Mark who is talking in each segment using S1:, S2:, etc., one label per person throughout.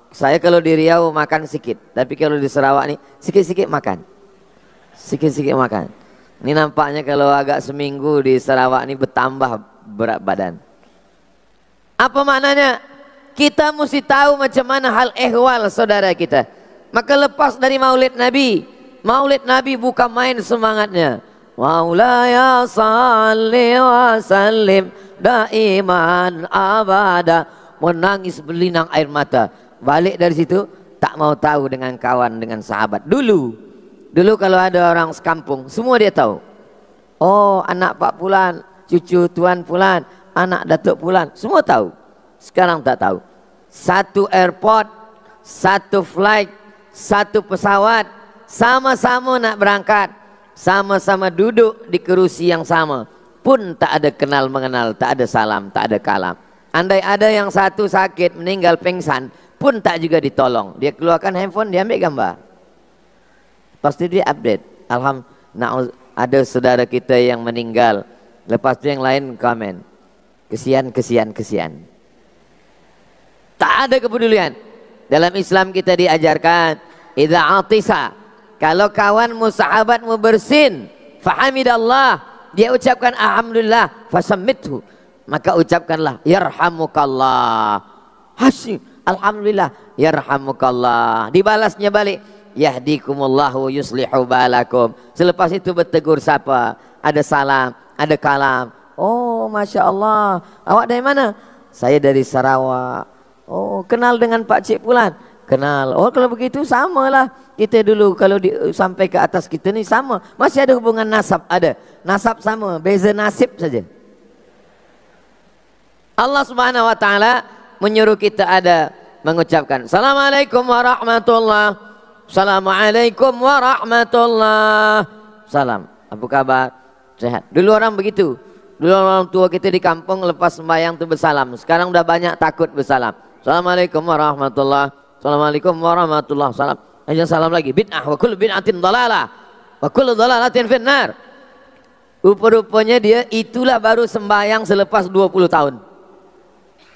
S1: Saya kalau di Riau makan sedikit, tapi kalau di Sarawak nih sikit-sikit makan. Sikit-sikit makan. Ini nampaknya kalau agak seminggu di Sarawak ini bertambah berat badan. Apa maknanya? Kita mesti tahu macam mana hal ehwal saudara kita. Maka lepas dari Maulid Nabi, Maulid Nabi bukan main semangatnya. Maulaya salli wa sallim daiman abada. Menangis berlinang air mata. Balik dari situ tak mau tahu dengan kawan, dengan sahabat. Dulu kalau ada orang sekampung, semua dia tahu. Oh, anak Pak Pulan, cucu Tuan Pulan, anak Datuk Pulan, semua tahu. Sekarang tak tahu. Satu airport, satu flight, satu pesawat, sama-sama nak berangkat, sama-sama duduk di kerusi yang sama, pun tak ada kenal mengenal, tak ada salam, tak ada kalam. Andai ada yang satu sakit, meninggal pingsan, pun tak juga ditolong. Dia keluarkan handphone, dia ambil gambar. Pasti dia update. Alhamdulillah, ada saudara kita yang meninggal. Lepas itu yang lain komen. Kesian, kesian, kesian. Tak ada kepedulian. Dalam Islam kita diajarkan, idza atisa, kalau kawanmu, sahabatmu bersin, fahamidallah, dia ucapkan alhamdulillah, fasammithu, maka ucapkanlah yarhamukallah. Hasyim, alhamdulillah, yarhamukallah. Dibalasnya balik, yahdikumullahu yuslihu balakum. Selepas itu bertegur sapa, ada salam, ada kalam. Oh, Masya Allah, awak dari mana? Saya dari Sarawak. Oh, kenal dengan Pak Cik Pulan? Kenal. Oh, kalau begitu samalah. Kita dulu kalau sampai ke atas kita ni sama. Masih ada hubungan nasab, ada. Nasab sama, beza nasib saja. Allah Subhanahu wa taala menyuruh kita ada mengucapkan Assalamualaikum warahmatullahi. Assalamualaikum warahmatullahi. Salam. Apa kabar? Sehat. Dulu orang begitu. Dulu orang tua kita di kampung lepas sembahyang tu bersalam. Sekarang udah banyak takut bersalam. Assalamualaikum warahmatullahi. Assalamualaikum warahmatullahi. Salam. Aja salam lagi. Bid'ah wa kullu bid'atin dhalalah wa kullu dhalalatin finnar. Rupa-rupanya dia itulah baru sembahyang selepas 20 tahun.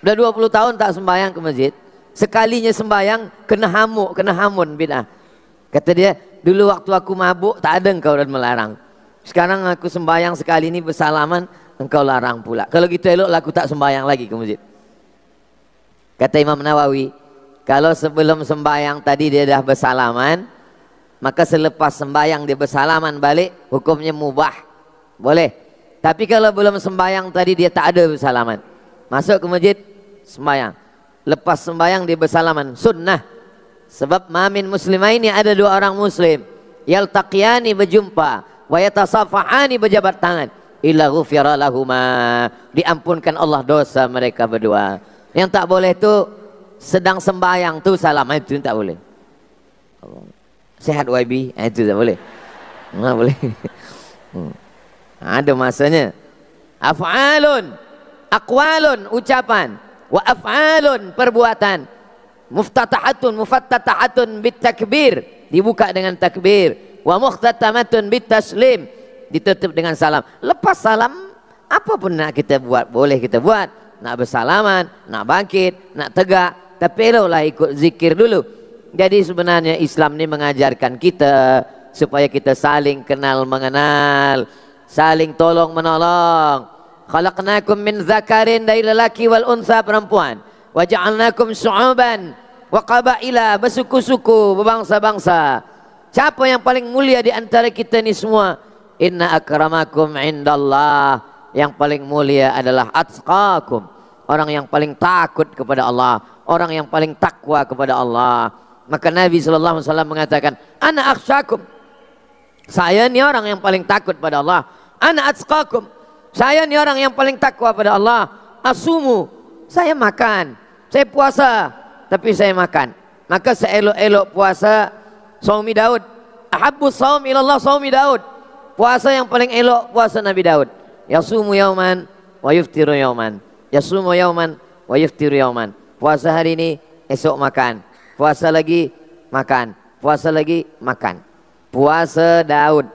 S1: Udah 20 tahun tak sembahyang ke masjid. Sekalinya sembahyang kena hamuk, kena hamun bid'ah. Kata dia, dulu waktu aku mabuk tak ada engkau dan melarang. Sekarang aku sembahyang sekali ini bersalaman, engkau larang pula. Kalau gitu eloklah aku tak sembahyang lagi ke masjid. Kata Imam Nawawi, kalau sebelum sembahyang tadi dia dah bersalaman, maka selepas sembahyang dia bersalaman balik, hukumnya mubah. Boleh. Tapi kalau belum sembahyang tadi dia tak ada bersalaman, masuk ke masjid, sembahyang. Lepas sembahyang dia bersalaman, sunnah. Sebab mamin muslimaini, ada dua orang muslim, yaltaqiyani berjumpa, wa yatasafahani berjabat tangan, illa ghufira lahuma, diampunkan Allah dosa mereka berdua. Yang tak boleh tu sedang sembahyang tu salam, itu tak boleh. Sehat YB, itu tak boleh. Tak boleh. Ada masanya. Af'alun, aqwalun, ucapan, wa af'alun, perbuatan, muftatahatun, mufattatahatun bitakbir, dibuka dengan takbir, wa mukhtatamatun bitaslim, ditutup dengan salam. Lepas salam, apapun nak kita buat, boleh kita buat. Nak bersalaman, nak bangkit, nak tegak, tapi eloklah ikut zikir dulu. Jadi sebenarnya Islam ni mengajarkan kita supaya kita saling kenal mengenal, saling tolong menolong. Khalaqnakum min zakarin, dari lelaki wal unsa, perempuan. Wa ja'alnakum syu'uban wa qabaila, bersuku-suku, berbangsa-bangsa. Siapa yang paling mulia di antara kita ni semua? Inna akramakum indallah, yang paling mulia adalah atqakum, orang yang paling takut kepada Allah, orang yang paling takwa kepada Allah. Maka Nabi SAW mengatakan, ana akhsyakum, saya ni orang yang paling takut pada Allah. Ana atqakum, saya ni orang yang paling takwa pada Allah. Asumu, saya makan, saya puasa, tapi saya makan. Maka seelok-elok puasa Saumi Daud. Ahabbus saum ilallah saumi Daud, puasa yang paling elok puasa Nabi Daud. Yasumu yauman wa yuftiru yauman, yasumu yauman wa yuftiru yauman. Puasa hari ini, esok makan. Puasa lagi, makan. Puasa lagi, makan. Puasa Daud.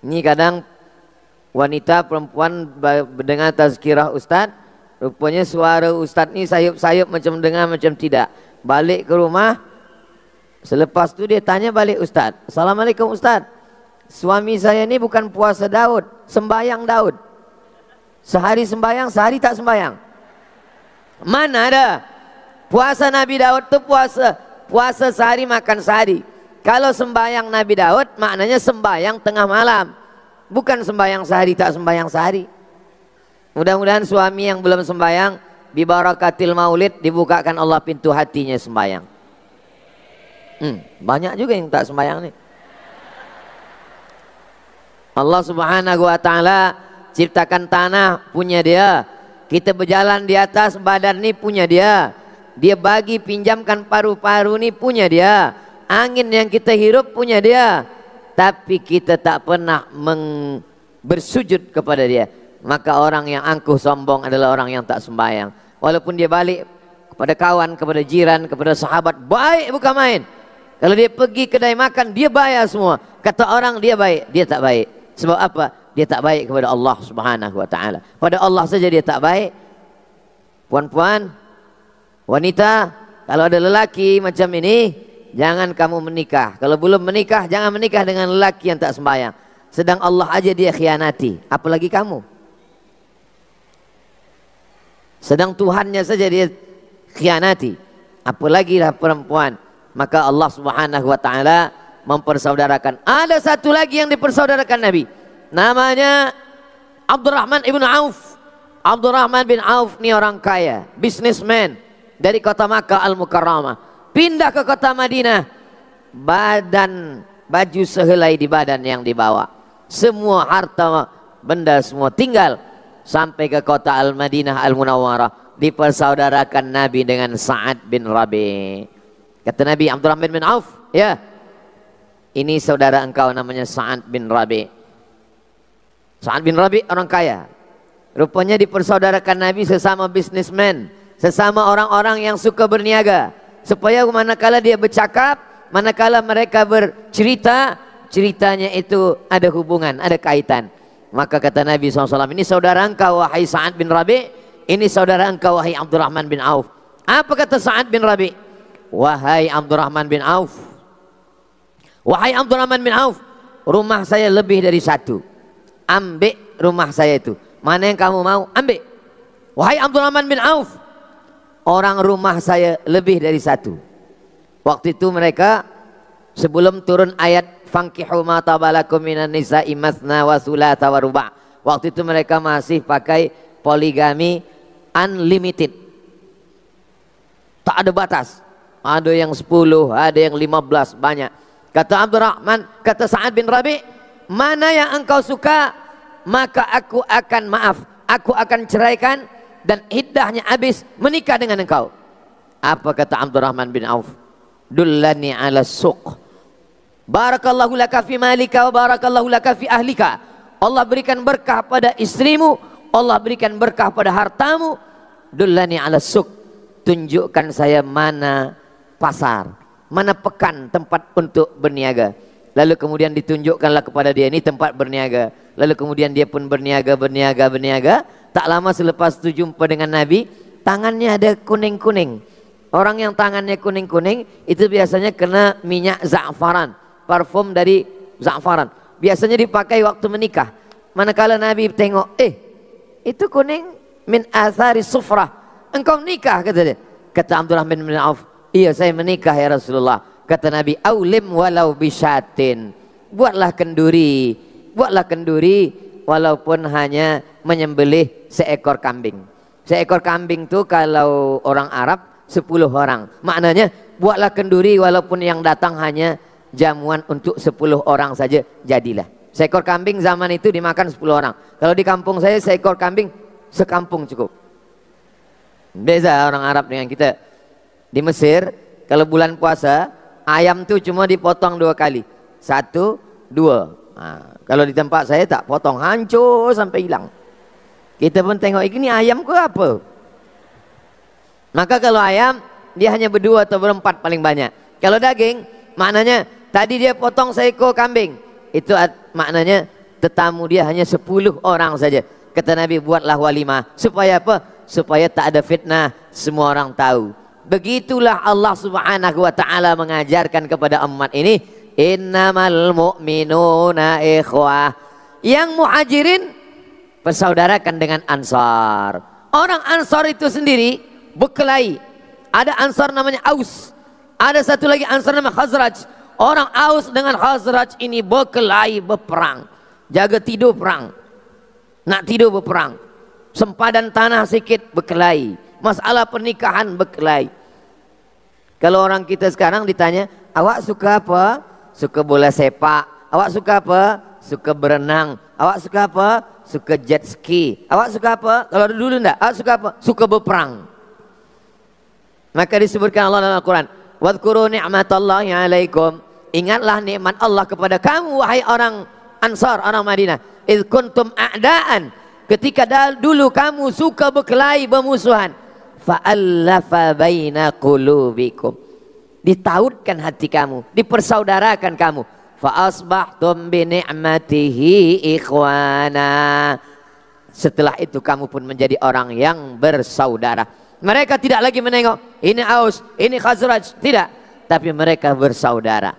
S1: Ini kadang wanita perempuan mendengar tazkirah ustaz, rupanya suara ustaz ni sayup-sayup, macam dengar macam tidak. Balik ke rumah, selepas itu dia tanya balik Ustaz, Assalamualaikum Ustaz, suami saya ini bukan puasa Daud, sembayang Daud. Sehari sembayang, sehari tak sembayang. Mana ada? Puasa Nabi Daud itu puasa sehari makan sehari. Kalau sembayang Nabi Daud maknanya sembayang tengah malam, bukan sembayang sehari tak sembayang sehari. Mudah-mudahan suami yang belum sembayang bi barakatil maulid dibukakan Allah pintu hatinya sembayang. Banyak juga yang tak sembayang nih. Allah Subhanahu wa taala ciptakan tanah punya dia. Kita berjalan di atas badan nih punya dia. Dia bagi pinjamkan paru-paru nih punya dia. Angin yang kita hirup punya dia. Tapi kita tak pernah bersujud kepada dia. Maka orang yang angkuh sombong adalah orang yang tak sembahyang. Walaupun dia balik kepada kawan, kepada jiran, kepada sahabat, baik bukan main. Kalau dia pergi kedai makan, dia bayar semua. Kata orang dia baik, dia tak baik. Sebab apa? Dia tak baik kepada Allah Subhanahu wa taala. Pada Allah saja dia tak baik. Puan-puan, wanita, kalau ada lelaki macam ini, jangan kamu menikah. Kalau belum menikah, jangan menikah dengan lelaki yang tak sembahyang. Sedang Allah aja dia khianati, apalagi kamu. Sedang Tuhannya saja dia khianati, apalagi lah perempuan. Maka Allah Subhanahu wa taala mempersaudarakan. Ada satu lagi yang dipersaudarakan Nabi, namanya Abdurrahman ibn Auf. Abdurrahman bin Auf ini orang kaya, businessman dari kota Makkah Al-Mukarramah, pindah ke kota Madinah. Baju sehelai di badan yang dibawa, semua harta benda semua tinggal. Sampai ke kota Al-Madinah Al-Munawwarah, dipersaudarakan Nabi dengan Sa'ad bin Rabi. Kata Nabi, Abdurrahman bin Auf, ya, ini saudara engkau namanya Sa'ad bin Rabi. Sa'ad bin Rabi orang kaya. Rupanya dipersaudarakan Nabi sesama businessman, sesama orang-orang yang suka berniaga, supaya manakala dia bercakap, manakala mereka bercerita, ceritanya itu ada hubungan, ada kaitan. Maka kata Nabi SAW, ini saudara engkau wahai Sa'ad bin Rabi, ini saudara engkau wahai Abdurrahman bin Auf. Apa kata Sa'ad bin Rabi? Wahai Abdurrahman bin Auf, wahai Abdurrahman bin Auf, rumah saya lebih dari satu. Ambil rumah saya itu, mana yang kamu mau ambil. Wahai Abdurrahman bin Auf, orang rumah saya lebih dari satu. Waktu itu mereka sebelum turun ayat fankihu ma tabalakum minan nisa'i matsna wa thulatha wa ruba'. Waktu itu mereka masih pakai poligami unlimited, tak ada batas. Ada yang 10, ada yang 15, banyak. Kata Abdurrahman, kata Sa'ad bin Rabi, mana yang engkau suka, maka aku akan maaf, aku akan ceraikan dan iddahnya habis menikah dengan engkau. Apa kata Abdurrahman bin Auf? Dullani ala suq, barakallahu laka fi malika wa barakallahu laka fi ahlika. Allah berikan berkah pada istrimu, Allah berikan berkah pada hartamu. Dullani ala suq, tunjukkan saya mana pasar, mana pekan tempat untuk berniaga. Lalu kemudian ditunjukkanlah kepada dia ini tempat berniaga. Lalu kemudian dia pun berniaga. Tak lama selepas itu jumpa dengan Nabi, tangannya ada kuning-kuning. Orang yang tangannya kuning-kuning itu biasanya kena minyak za'faran, parfum dari za'faran. Biasanya dipakai waktu menikah. Manakala Nabi tengok, itu kuning min athari sufrah. Engkau nikah, kata dia. Kata Abdurrahman bin Auf, iya saya menikah ya Rasulullah. Kata Nabi, aulim walau bisyatin, buatlah kenduri walaupun hanya menyembelih seekor kambing. Seekor kambing tuh kalau orang Arab 10 orang. Maknanya buatlah kenduri walaupun yang datang hanya jamuan untuk 10 orang saja, jadilah. Seekor kambing zaman itu dimakan 10 orang. Kalau di kampung saya seekor kambing sekampung cukup. Beza orang Arab dengan kita. Di Mesir kalau bulan puasa ayam tuh cuma dipotong 2 kali, 1, 2. Nah, kalau di tempat saya tak potong, hancur sampai hilang. Kita pun tengok ini ayam ke apa. Maka kalau ayam dia hanya berdua atau berempat paling banyak. Kalau daging maknanya tadi dia potong seekor kambing, itu maknanya tetamu dia hanya 10 orang saja. Kata Nabi, buatlah walimah. Supaya apa? Supaya tak ada fitnah, semua orang tahu. Begitulah Allah Subhanahu wa taala mengajarkan kepada umat ini, innamal mu'minuna ikhwah. Yang muhajirin persaudarakan dengan ansar. Orang ansar itu sendiri berkelahi. Ada ansar namanya Aus, ada satu lagi ansar namanya Khazraj. Orang Aus dengan Khazraj ini berkelahi, berperang, jaga tidur perang, nak tidur berperang, sempadan tanah sedikit berkelahi, masalah pernikahan berkelahi. Kalau orang kita sekarang ditanya, awak suka apa? Suka bola sepak. Awak suka apa? Suka berenang. Awak suka apa? Suka jet ski. Awak suka apa? Kalau dulu enggak, awak suka apa? Suka berperang. Maka disebutkan Allah dalam Al-Quran, wadhkuru ni'matallahi alaikum. Ingatlah nikmat Allah kepada kamu wahai orang Ansar, orang Madinah. Idh kuntum a'daan, ketika dulu kamu suka berkelahi, bermusuhan. Fa'allafa baina qulubikum, ditautkan hati kamu, dipersaudarakan kamu. Fa'asbahtum bi ni'matihi ikhwana, setelah itu kamu pun menjadi orang yang bersaudara. Mereka tidak lagi menengok ini Aus, ini Khazraj, tidak, tapi mereka bersaudara.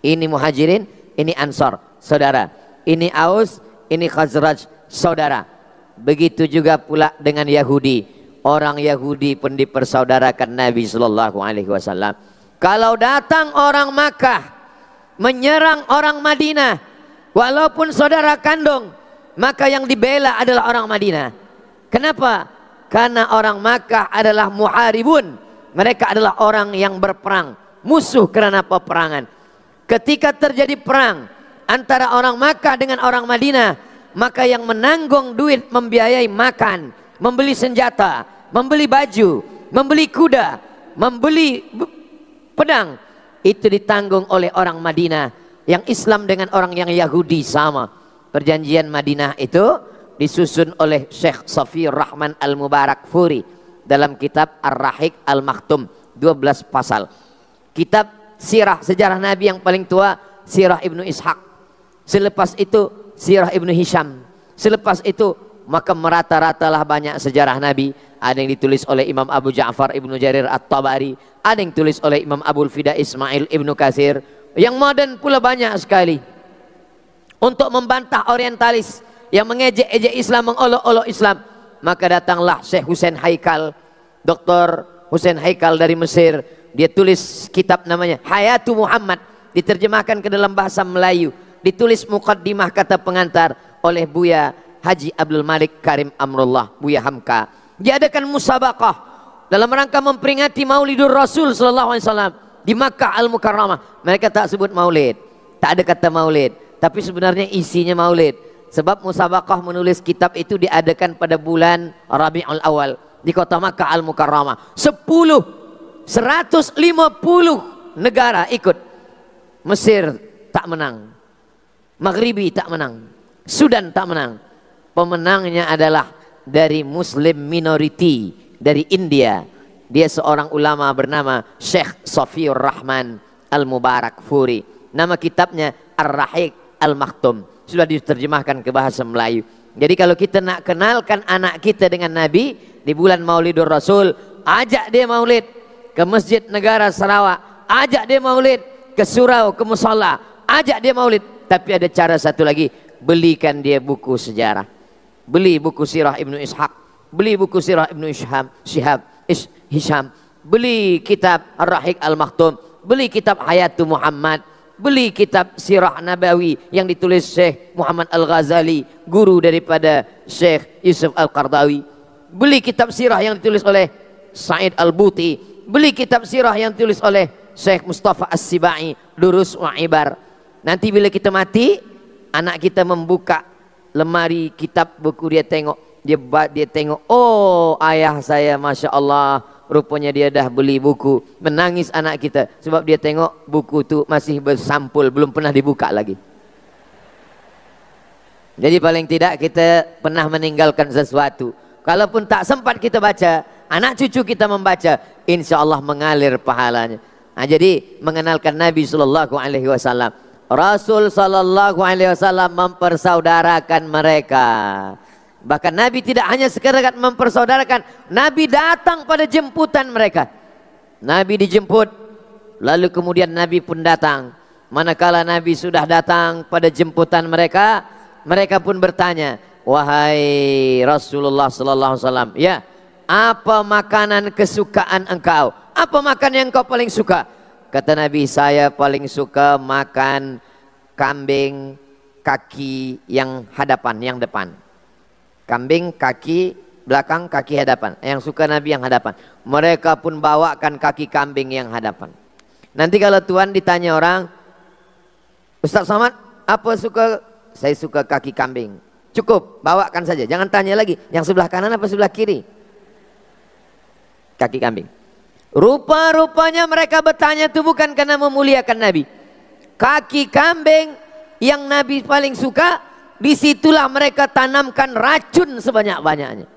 S1: Ini muhajirin, ini ansar, saudara. Ini Aus, ini Khazraj, saudara. Begitu juga pula dengan Yahudi. Orang Yahudi pun dipersaudarakan Nabi Sallallahu Alaihi Wasallam. Kalau datang orang Makkah menyerang orang Madinah, walaupun saudara kandung, maka yang dibela adalah orang Madinah. Kenapa? Karena orang Makkah adalah muharibun. Mereka adalah orang yang berperang, musuh kerana peperangan. Ketika terjadi perang antara orang Makkah dengan orang Madinah, maka yang menanggung duit membiayai makan, membeli senjata, membeli baju, membeli kuda, membeli pedang, itu ditanggung oleh orang Madinah. Yang Islam dengan orang yang Yahudi sama. Perjanjian Madinah itu disusun oleh Syekh Safiyur Rahman Al-Mubarakfuri dalam kitab Ar-Rahiq Al-Maktum, 12 pasal. Kitab sirah sejarah Nabi yang paling tua, sirah Ibnu Ishaq. Selepas itu sirah Ibnu Hisham. Selepas itu maka merata-ratalah banyak sejarah Nabi. Ada yang ditulis oleh Imam Abu Ja'far Ibnu Jarir At-Tabari, ada yang ditulis oleh Imam Abul Fida Ismail Ibnu Katsir. Yang modern pula banyak sekali untuk membantah orientalis yang mengejek-ejek Islam, mengolok-olok Islam. Maka datanglah Syekh Hussein Haikal, Dr. Hussein Haikal dari Mesir. Dia tulis kitab namanya Hayatu Muhammad, diterjemahkan ke dalam bahasa Melayu, ditulis muqaddimah kata pengantar oleh Buya Haji Abdul Malik Karim Amrullah, Buya Hamka. Diadakan musabaqah dalam rangka memperingati Maulidur Rasul sallallahu alaihi wasallam di Makkah Al-Mukarramah. Mereka tak sebut maulid, tak ada kata maulid, tapi sebenarnya isinya maulid. Sebab musabaqah menulis kitab itu diadakan pada bulan Rabiul Awal di kota Makkah Al-Mukarramah. 150 negara ikut. Mesir tak menang, Maghribi tak menang, Sudan tak menang. Pemenangnya adalah dari Muslim minority dari India. Dia seorang ulama bernama Syekh Safiyur Rahman Al-Mubarakfuri. Nama kitabnya Ar-Rahiq Al-Maktum, sudah diterjemahkan ke bahasa Melayu. Jadi kalau kita nak kenalkan anak kita dengan Nabi di bulan Maulidur Rasul, ajak dia maulid ke Masjid Negara Sarawak, ajak dia maulid ke surau, ke musalla, ajak dia maulid. Tapi ada cara satu lagi, belikan dia buku sejarah, beli buku sirah Ibnu Ishaq, beli buku sirah Ibnu Hisham, beli kitab Ar-Rahiq Al-Maktum, beli kitab Hayatu Muhammad, beli kitab sirah Nabawi yang ditulis Syekh Muhammad Al-Ghazali, guru daripada Syekh Yusuf Al-Qardawi, beli kitab sirah yang ditulis oleh Sa'id Al-Buti, beli kitab sirah yang ditulis oleh Syekh Mustafa As-Sibai, Durus wa Ibar. Nanti bila kita mati, anak kita membuka lemari kitab buku, dia tengok, dia tengok, oh ayah saya Masya Allah, rupanya dia dah beli buku. Menangis anak kita sebab dia tengok buku tu masih bersampul, belum pernah dibuka lagi. Jadi paling tidak kita pernah meninggalkan sesuatu. Kalaupun tak sempat kita baca, anak cucu kita membaca, insya Allah mengalir pahalanya. Nah, jadi mengenalkan Nabi Sallallahu Alaihi Wasallam, Rasul Sallallahu Alaihi Wasallam mempersaudarakan mereka. Bahkan Nabi tidak hanya sekedar mempersaudarakan, Nabi datang pada jemputan mereka. Nabi dijemput, lalu kemudian Nabi pun datang. Manakala Nabi sudah datang pada jemputan mereka, mereka pun bertanya, wahai Rasulullah sallallahu alaihi wasallam, ya, apa makanan kesukaan engkau? Apa makanan yang kau paling suka? Kata Nabi, saya paling suka makan kambing kaki yang hadapan, yang depan. Kambing kaki belakang, kaki hadapan. Yang suka Nabi yang hadapan. Mereka pun bawakan kaki kambing yang hadapan. Nanti kalau Tuhan ditanya orang, Ustaz Somad, apa suka? Saya suka kaki kambing. Cukup, bawakan saja. Jangan tanya lagi, yang sebelah kanan apa sebelah kiri? Kaki kambing. Rupa-rupanya mereka bertanya itu bukan karena memuliakan Nabi. Kaki kambing yang Nabi paling suka, disitulah mereka tanamkan racun sebanyak-banyaknya.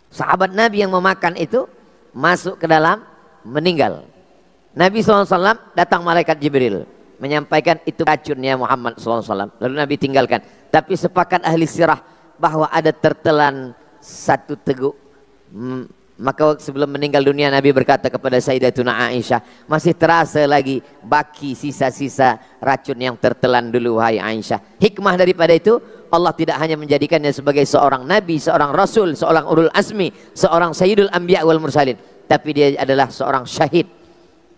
S1: Sahabat Nabi yang memakan itu masuk ke dalam, meninggal. Nabi SAW datang malaikat Jibril menyampaikan itu racunnya Muhammad SAW. Lalu Nabi tinggalkan. Tapi sepakat ahli sirah bahwa ada tertelan satu teguk. Maka sebelum meninggal dunia Nabi berkata kepada Sayyidatuna Aisyah, masih terasa lagi baki sisa-sisa racun yang tertelan dulu wahai Aisyah. Hikmah daripada itu, Allah tidak hanya menjadikannya sebagai seorang nabi, seorang rasul, seorang ulul azmi, seorang sayyidul anbiya wal mursalin, tapi dia adalah seorang syahid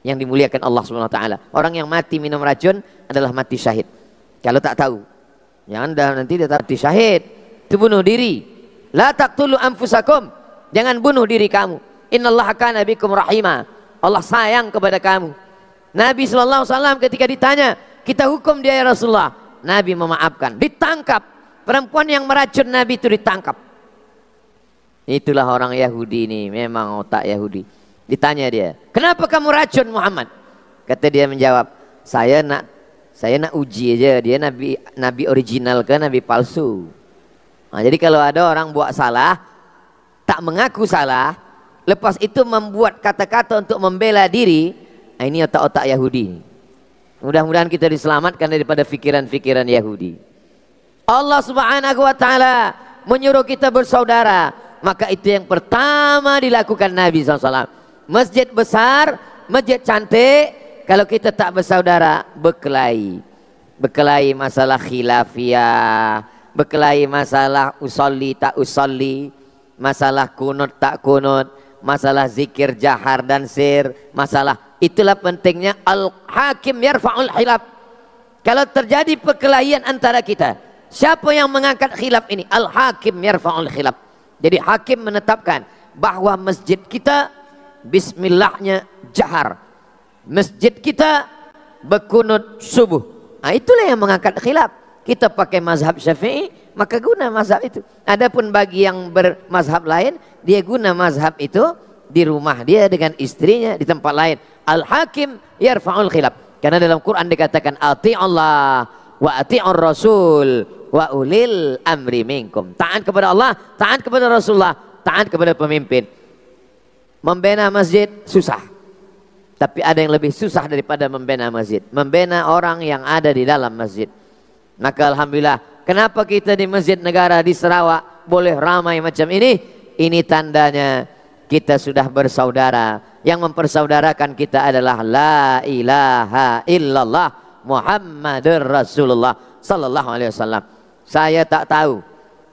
S1: yang dimuliakan Allah Subhanahu wa taala. Orang yang mati minum racun adalah mati syahid. Kalau tak tahu, jangan dah nanti dia mati syahid, itu bunuh diri. La taqtulu anfusakum. Jangan bunuh diri kamu. Innallaha kana bikum rahima. Allah sayang kepada kamu. Nabi SAW ketika ditanya, kita hukum dia ya Rasulullah. Nabi memaafkan. Ditangkap. Perempuan yang meracun Nabi itu ditangkap. Itulah orang Yahudi ini. Memang otak Yahudi. Ditanya dia, kenapa kamu racun Muhammad? Kata dia menjawab, saya nak uji aja. Dia nabi original ke nabi palsu. Nah, jadi kalau ada orang buat salah, tak mengaku salah, lepas itu membuat kata-kata untuk membela diri, nah ini otak-otak Yahudi. Mudah-mudahan kita diselamatkan daripada fikiran-fikiran Yahudi. Allah Subhanahu wa taala menyuruh kita bersaudara, maka itu yang pertama dilakukan Nabi SAW. Masjid besar, masjid cantik, kalau kita tak bersaudara, berkelahi. Berkelahi masalah khilafiyah, berkelahi masalah usolli tak usolli, masalah kunut tak kunut, masalah zikir jahar dan sir, masalah itulah pentingnya al-hakim yarfa'ul khilaf. Kalau terjadi perkelahian antara kita, siapa yang mengangkat khilaf ini? Al-hakim yarfa'ul khilaf. Jadi hakim menetapkan bahwa masjid kita bismillahnya jahar, masjid kita berkunut subuh. Nah, itulah yang mengangkat khilaf. Kita pakai mazhab Syafi'i, maka guna mazhab itu. Adapun bagi yang bermazhab lain, dia guna mazhab itu di rumah dia dengan istrinya di tempat lain. Al-hakim yarfa'ul khilaf. Karena dalam Quran dikatakan ati'allah wa ati'ur rasul wa ulil amri minkum. Taat kepada Allah, taat kepada Rasulullah, taat kepada pemimpin. Membina masjid susah, tapi ada yang lebih susah daripada membina masjid. Membina orang yang ada di dalam masjid. Maka alhamdulillah, kenapa kita di masjid negara di Sarawak boleh ramai macam ini? Ini tandanya kita sudah bersaudara. Yang mempersaudarakan kita adalah la ilaha illallah Muhammadur Rasulullah sallallahu alaihi wasallam. Saya tak tahu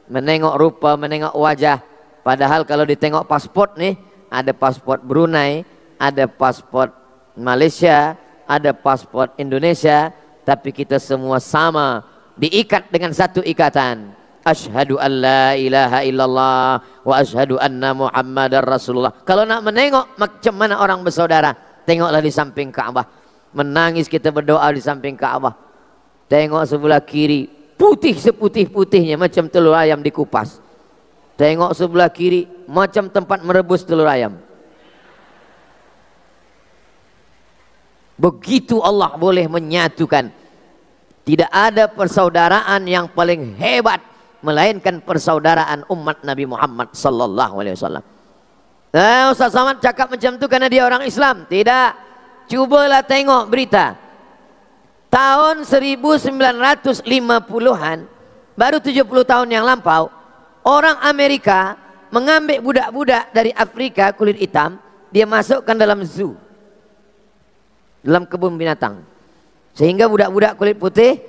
S1: menengok rupa, menengok wajah. Padahal kalau ditengok pasport nih, ada pasport Brunei, ada pasport Malaysia, ada pasport Indonesia, tapi kita semua sama, diikat dengan satu ikatan. Asyhadu an la ilaha illallah wa asyhadu anna Muhammadar Rasulullah. Kalau nak menengok macam mana orang bersaudara, tengoklah di samping Ka'bah. Menangis kita berdoa di samping Ka'bah. Tengok sebelah kiri, putih seputih-putihnya macam telur ayam dikupas. Tengok sebelah kiri, macam tempat merebus telur ayam. Begitu Allah boleh menyatukan. Tidak ada persaudaraan yang paling hebat melainkan persaudaraan umat Nabi Muhammad sallallahu alaihi wasallam. Nah, Ustaz Somad cakap macam tu karena dia orang Islam. Tidak. Cubalah tengok berita. Tahun 1950-an, baru 70 tahun yang lampau, orang Amerika mengambil budak-budak dari Afrika kulit hitam, dia masukkan dalam zoo, dalam kebun binatang. Sehingga budak-budak kulit putih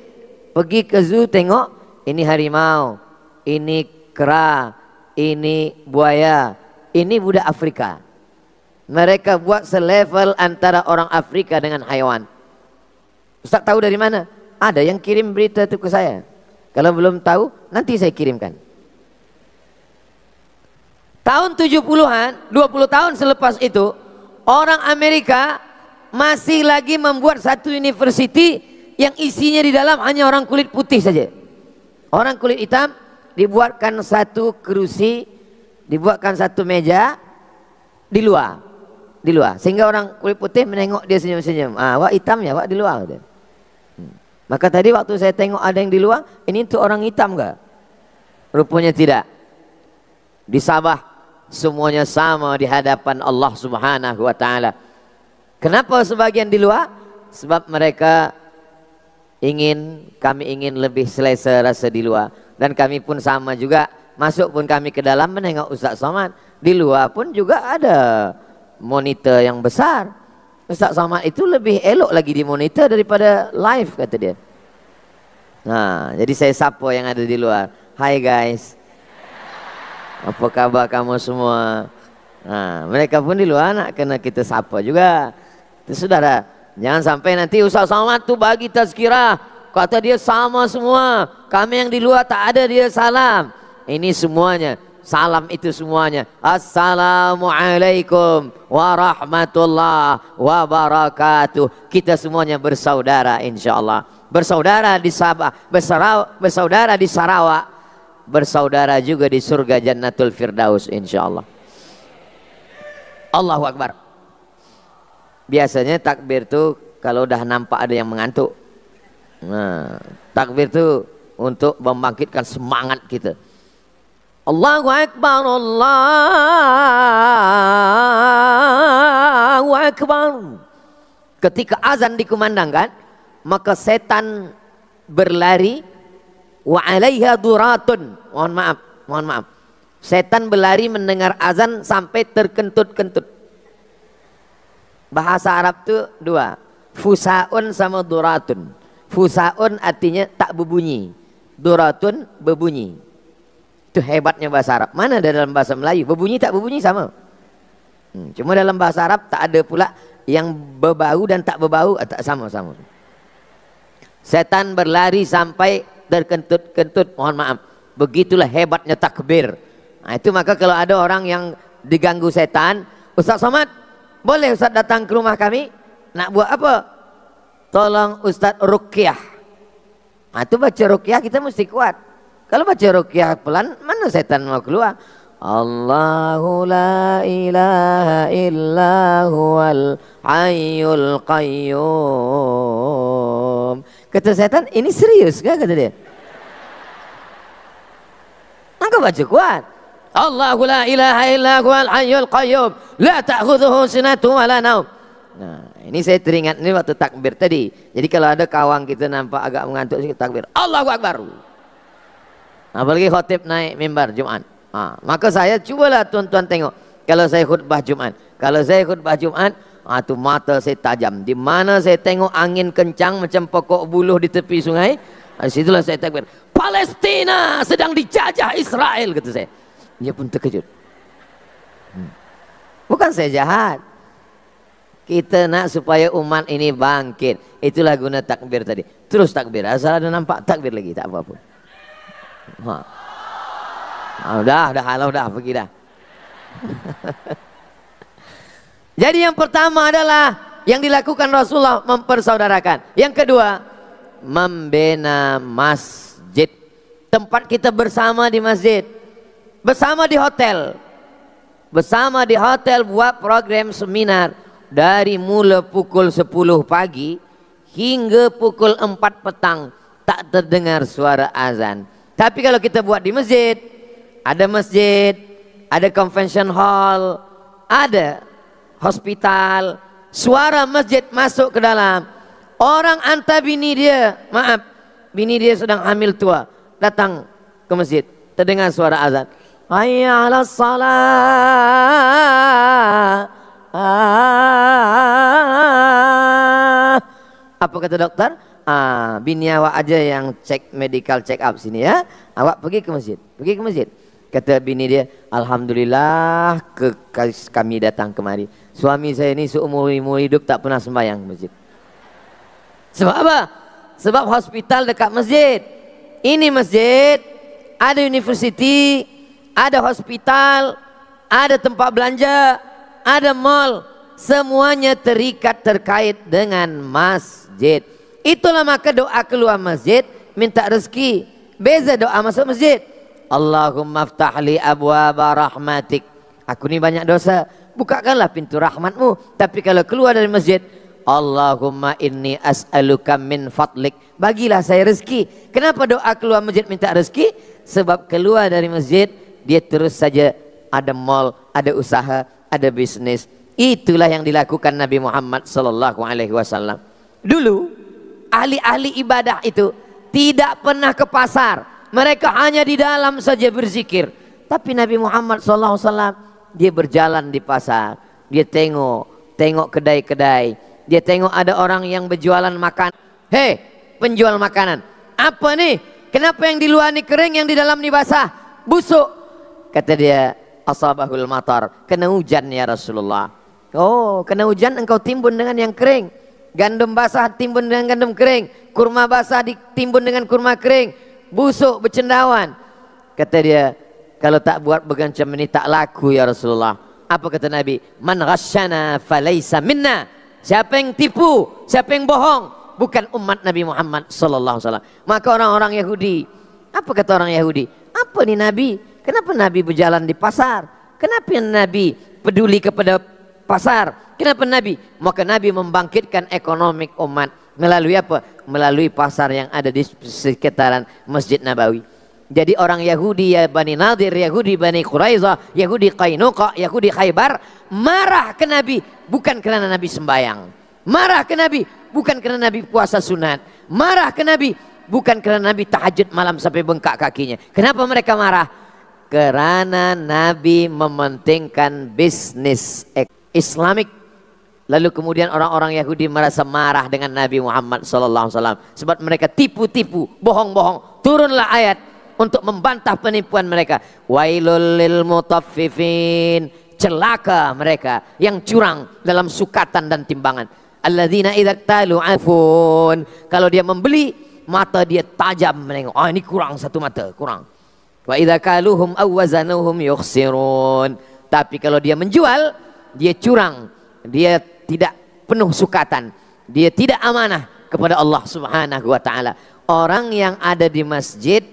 S1: pergi ke zoo tengok, ini harimau, ini kera, ini buaya, ini budak Afrika. Mereka buat selevel antara orang Afrika dengan haiwan. Ustaz tahu dari mana? Ada yang kirim berita itu ke saya. Kalau belum tahu, nanti saya kirimkan. Tahun 70-an, 20 tahun selepas itu, orang Amerika masih lagi membuat satu university yang isinya di dalam hanya orang kulit putih saja. Orang kulit hitam dibuatkan satu kerusi, dibuatkan satu meja di luar, sehingga orang kulit putih menengok dia senyum-senyum. Wak hitam ya, wak di luar. Maka tadi waktu saya tengok ada yang di luar, ini untuk orang hitam enggak? Rupanya tidak. Di Sabah semuanya sama di hadapan Allah Subhanahu wa taala. Kenapa sebagian di luar? Sebab mereka kami ingin lebih selesa rasa di luar. Dan kami pun sama juga, masuk pun kami ke dalam menengok Ustaz Somad. Di luar pun juga ada monitor yang besar. Ustaz Somad itu lebih elok lagi di monitor daripada live, kata dia. Nah, jadi saya sapa yang ada di luar. Hai guys, apa kabar kamu semua? Nah, mereka pun di luar nak kena kita sapa juga. Itu saudara, jangan sampai nanti Ustaz Somad tu bagi tazkirah, kata dia sama semua, kami yang di luar tak ada dia salam. Ini semuanya, salam itu semuanya. Assalamualaikum warahmatullahi wabarakatuh. Kita semuanya bersaudara insyaallah. Bersaudara di Sabah, bersaudara di Sarawak, bersaudara juga di surga Jannatul Firdaus insyaallah. Allahu Akbar. Biasanya takbir tuh kalau udah nampak ada yang mengantuk. Nah, takbir tuh untuk membangkitkan semangat kita. Allahu Akbar, Allahu Akbar. Ketika azan dikumandangkan, maka setan berlari. Wa 'alaiha duratun. Mohon maaf. Setan berlari mendengar azan sampai terkentut-kentut. Bahasa Arab itu dua, fusaun sama duratun. Fusaun artinya tak berbunyi, duratun berbunyi. Itu hebatnya bahasa Arab. Mana dalam bahasa Melayu berbunyi tak berbunyi sama. Cuma dalam bahasa Arab tak ada pula yang berbau dan tak berbau, tak sama-sama. Setan berlari sampai terkentut-kentut. Mohon maaf, begitulah hebatnya takbir. Nah, itu maka kalau ada orang yang diganggu setan, Ustaz Somad, boleh Ustaz datang ke rumah kami? Nak buat apa? Tolong Ustaz ruqyah. Nah, itu baca ruqyah kita mesti kuat. Kalau baca ruqyah pelan, mana setan mau keluar? Allahu la ilaha illa huwal hayyul qayyum. Kata setan, ini serius kan, kata dia. Maka baca kuat. Allahu la ilaha illa huwal hayyul qayyum la ta'khudhuhu sinatun wa la naum. Nah, ini saya teringat ini waktu takbir tadi. Jadi kalau ada kawan kita nampak agak mengantuk sedikit, takbir Allahu Akbar. Apalagi khotib naik mimbar Jumat. Maka saya cubalah tuan-tuan tengok. Kalau saya khutbah Jumat, tu mata saya tajam. Di mana saya tengok angin kencang macam pokok buluh di tepi sungai, situlah saya takbir. Palestina sedang dijajah Israel, kata saya. Dia pun terkejut. Bukan saya jahat. Kita nak supaya umat ini bangkit. Itulah guna takbir tadi. Terus takbir. Asal ada nampak takbir lagi, tak apa-apa. Dah halau dah, pergi dah. Jadi yang pertama adalah yang dilakukan Rasulullah mempersaudarakan. Yang kedua, membina masjid. Tempat kita bersama di masjid. Bersama di hotel. Bersama di hotel buat program seminar. Dari mula pukul 10 pagi hingga pukul 4 petang tak terdengar suara azan. Tapi kalau kita buat di masjid, ada convention hall, ada hospital, suara masjid masuk ke dalam. Orang hantar bini dia, bini dia sedang hamil tua, datang ke masjid, terdengar suara azan. Hayya 'alas salah, Apa kata dokter? Bini awak aja yang cek medical check up sini ya. Awak pergi ke masjid. Pergi ke masjid. Kata bini dia, alhamdulillah kami datang kemari. Suami saya ini seumur hidup tak pernah sembahyang ke masjid. Sebab apa? Sebab hospital dekat masjid. Ini masjid, ada university, ada hospital, ada tempat belanja, ada mall. Semuanya terikat terkait dengan masjid. Itulah maka doa keluar masjid minta rezeki. Beza doa masuk masjid. Allahumma ftahli abwaba rahmatik. Aku ni banyak dosa, bukakanlah pintu rahmatmu. Tapi kalau keluar dari masjid, Allahumma inni as'aluka min fadlik. Bagilah saya rezeki. Kenapa doa keluar masjid minta rezeki? Sebab keluar dari masjid, dia terus saja ada mall, ada usaha, ada bisnis. Itulah yang dilakukan Nabi Muhammad SAW. Dulu ahli-ahli ibadah itu tidak pernah ke pasar. Mereka hanya di dalam saja berzikir. Tapi Nabi Muhammad SAW, dia berjalan di pasar. Dia tengok kedai-kedai. Dia tengok ada orang yang berjualan makan. Hei, penjual makanan, apa nih? Kenapa yang di luar ni kering, yang di dalam ni basah, busuk? Kata dia, asabahul matar, kena hujan ya Rasulullah. Oh, kena hujan engkau timbun dengan yang kering. Gandum basah timbun dengan gandum kering. Kurma basah ditimbun dengan kurma kering. Busuk, bercendawan. Kata dia, kalau tak buat macam ini tak laku ya Rasulullah. Apa kata Nabi? Man ghasyana falaysa minna. Siapa yang tipu, siapa yang bohong, bukan umat Nabi Muhammad SAW. Maka orang-orang Yahudi, apa kata orang Yahudi? Apa nih Nabi? Kenapa Nabi berjalan di pasar? Kenapa Nabi peduli kepada pasar? Kenapa Nabi? Maka Nabi membangkitkan ekonomi umat. Melalui apa? Melalui pasar yang ada di sekitaran Masjid Nabawi. Jadi orang Yahudi, ya Bani Nadir, Yahudi Bani Quraizah, Yahudi Qainuqa, Yahudi Khaybar, marah ke Nabi bukan karena Nabi sembahyang. Marah ke Nabi bukan karena Nabi puasa sunat. Marah ke Nabi bukan karena Nabi tahajud malam sampai bengkak kakinya. Kenapa mereka marah? Karena Nabi mementingkan bisnis Islamik. Lalu kemudian orang-orang Yahudi merasa marah dengan Nabi Muhammad SAW. Sebab mereka tipu-tipu, bohong-bohong. Turunlah ayat untuk membantah penipuan mereka. Wailul lil mutaffifin. Celaka mereka yang curang dalam sukatan dan timbangan. Alladzina idza talu afun. Kalau dia membeli, mata dia tajam menengok. Ini kurang satu mata, kurang. Wa idza kaluhum aw wazanuhum yukhsirun. Tapi kalau dia menjual, dia curang. Dia tidak penuh sukatan. Dia tidak amanah kepada Allah Subhanahu wa taala. Orang yang ada di masjid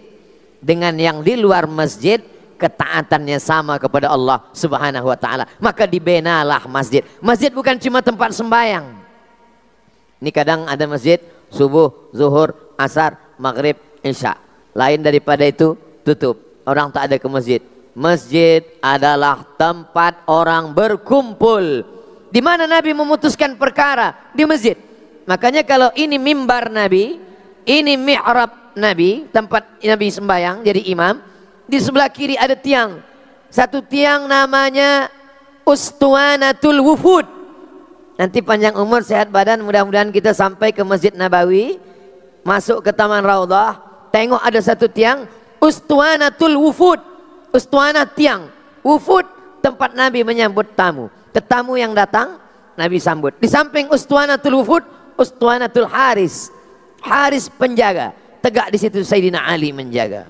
S1: dengan yang di luar masjid, ketaatannya sama kepada Allah Subhanahu wa taala. Maka dibenalah masjid. Masjid bukan cuma tempat sembahyang. Ini kadang ada masjid subuh, zuhur, asar, maghrib, isya. Lain daripada itu tutup. Orang tak ada ke masjid. Masjid adalah tempat orang berkumpul. Di mana Nabi memutuskan perkara? Di masjid. Makanya kalau ini mimbar Nabi, ini mi'rab Nabi, tempat Nabi sembahyang jadi imam. Di sebelah kiri ada tiang. Satu tiang namanya Ustuanatul Wufud. Nanti panjang umur, sehat badan, mudah-mudahan kita sampai ke Masjid Nabawi, masuk ke Taman Raudhah, tengok ada satu tiang Ustuanatul Wufud. Ustuanah tiang, Wufud tempat Nabi menyambut tamu. Tetamu yang datang Nabi sambut. Di samping Ustuanatul Wufud, Ustuanatul Haris. Haris penjaga. Tegak di situ Sayyidina Ali menjaga.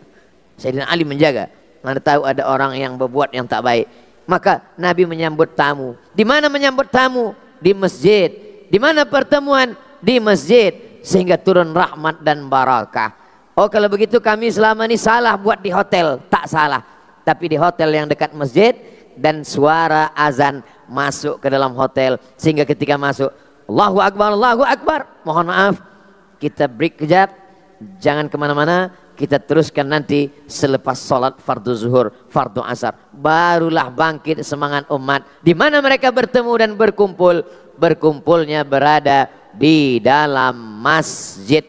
S1: Sayyidina Ali menjaga. Mana tahu ada orang yang berbuat yang tak baik. Maka Nabi menyambut tamu. Di mana menyambut tamu? Di masjid. Di mana pertemuan? Di masjid. Sehingga turun rahmat dan barakah. Oh, kalau begitu kami selama ini salah buat di hotel. Tak salah. Tapi di hotel yang dekat masjid, dan suara azan masuk ke dalam hotel, sehingga ketika masuk Allahu Akbar, Allahu Akbar. Mohon maaf, kita break kejap, jangan kemana-mana, kita teruskan nanti selepas sholat fardu zuhur, fardu asar. Barulah bangkit semangat umat. Di mana mereka bertemu dan berkumpul? Berkumpulnya berada di dalam masjid.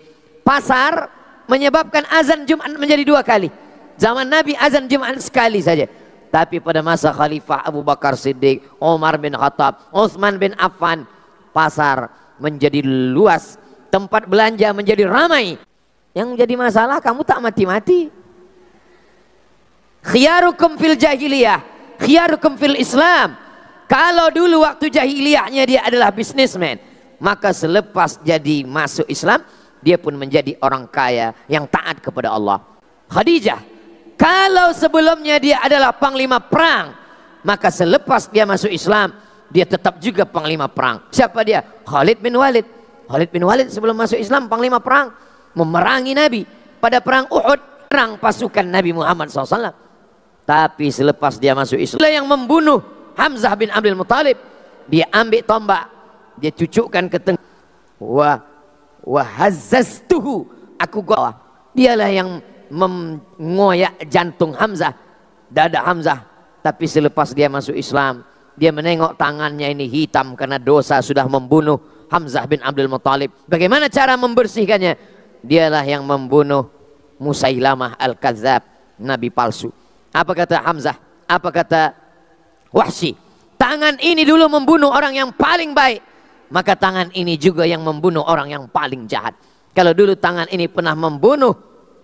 S1: Pasar menyebabkan azan Jumat menjadi 2 kali. Zaman Nabi azan Jumat sekali saja. Tapi pada masa Khalifah Abu Bakar Siddiq, Umar bin Khattab, Utsman bin Affan, pasar menjadi luas, tempat belanja menjadi ramai. Yang jadi masalah kamu tak mati-mati. Khiyarukum fil jahiliyah, khiyarukum fil Islam. Kalau dulu waktu jahiliyahnya dia adalah bisnismen, maka selepas jadi masuk Islam, dia pun menjadi orang kaya yang taat kepada Allah. Khadijah, kalau sebelumnya dia adalah panglima perang, maka selepas dia masuk Islam, dia tetap juga panglima perang. Siapa dia? Khalid bin Walid. Khalid bin Walid sebelum masuk Islam panglima perang, memerangi Nabi pada perang Uhud, perang pasukan Nabi Muhammad SAW. Tapi selepas dia masuk Islam, dia yang membunuh Hamzah bin Abdul Muttalib. Dia ambil tombak, dia cucukkan ke tengah. Wahazzastuhu, aku gua. Dialah yang mengoyak jantung Hamzah, dada Hamzah. Tapi selepas dia masuk Islam, dia menengok tangannya ini hitam karena dosa sudah membunuh Hamzah bin Abdul Muttalib. Bagaimana cara membersihkannya? Dialah yang membunuh Musailamah al-Kadzab, nabi palsu. Apa kata Hamzah? Apa kata Wahsy? Tangan ini dulu membunuh orang yang paling baik, maka tangan ini juga yang membunuh orang yang paling jahat. Kalau dulu tangan ini pernah membunuh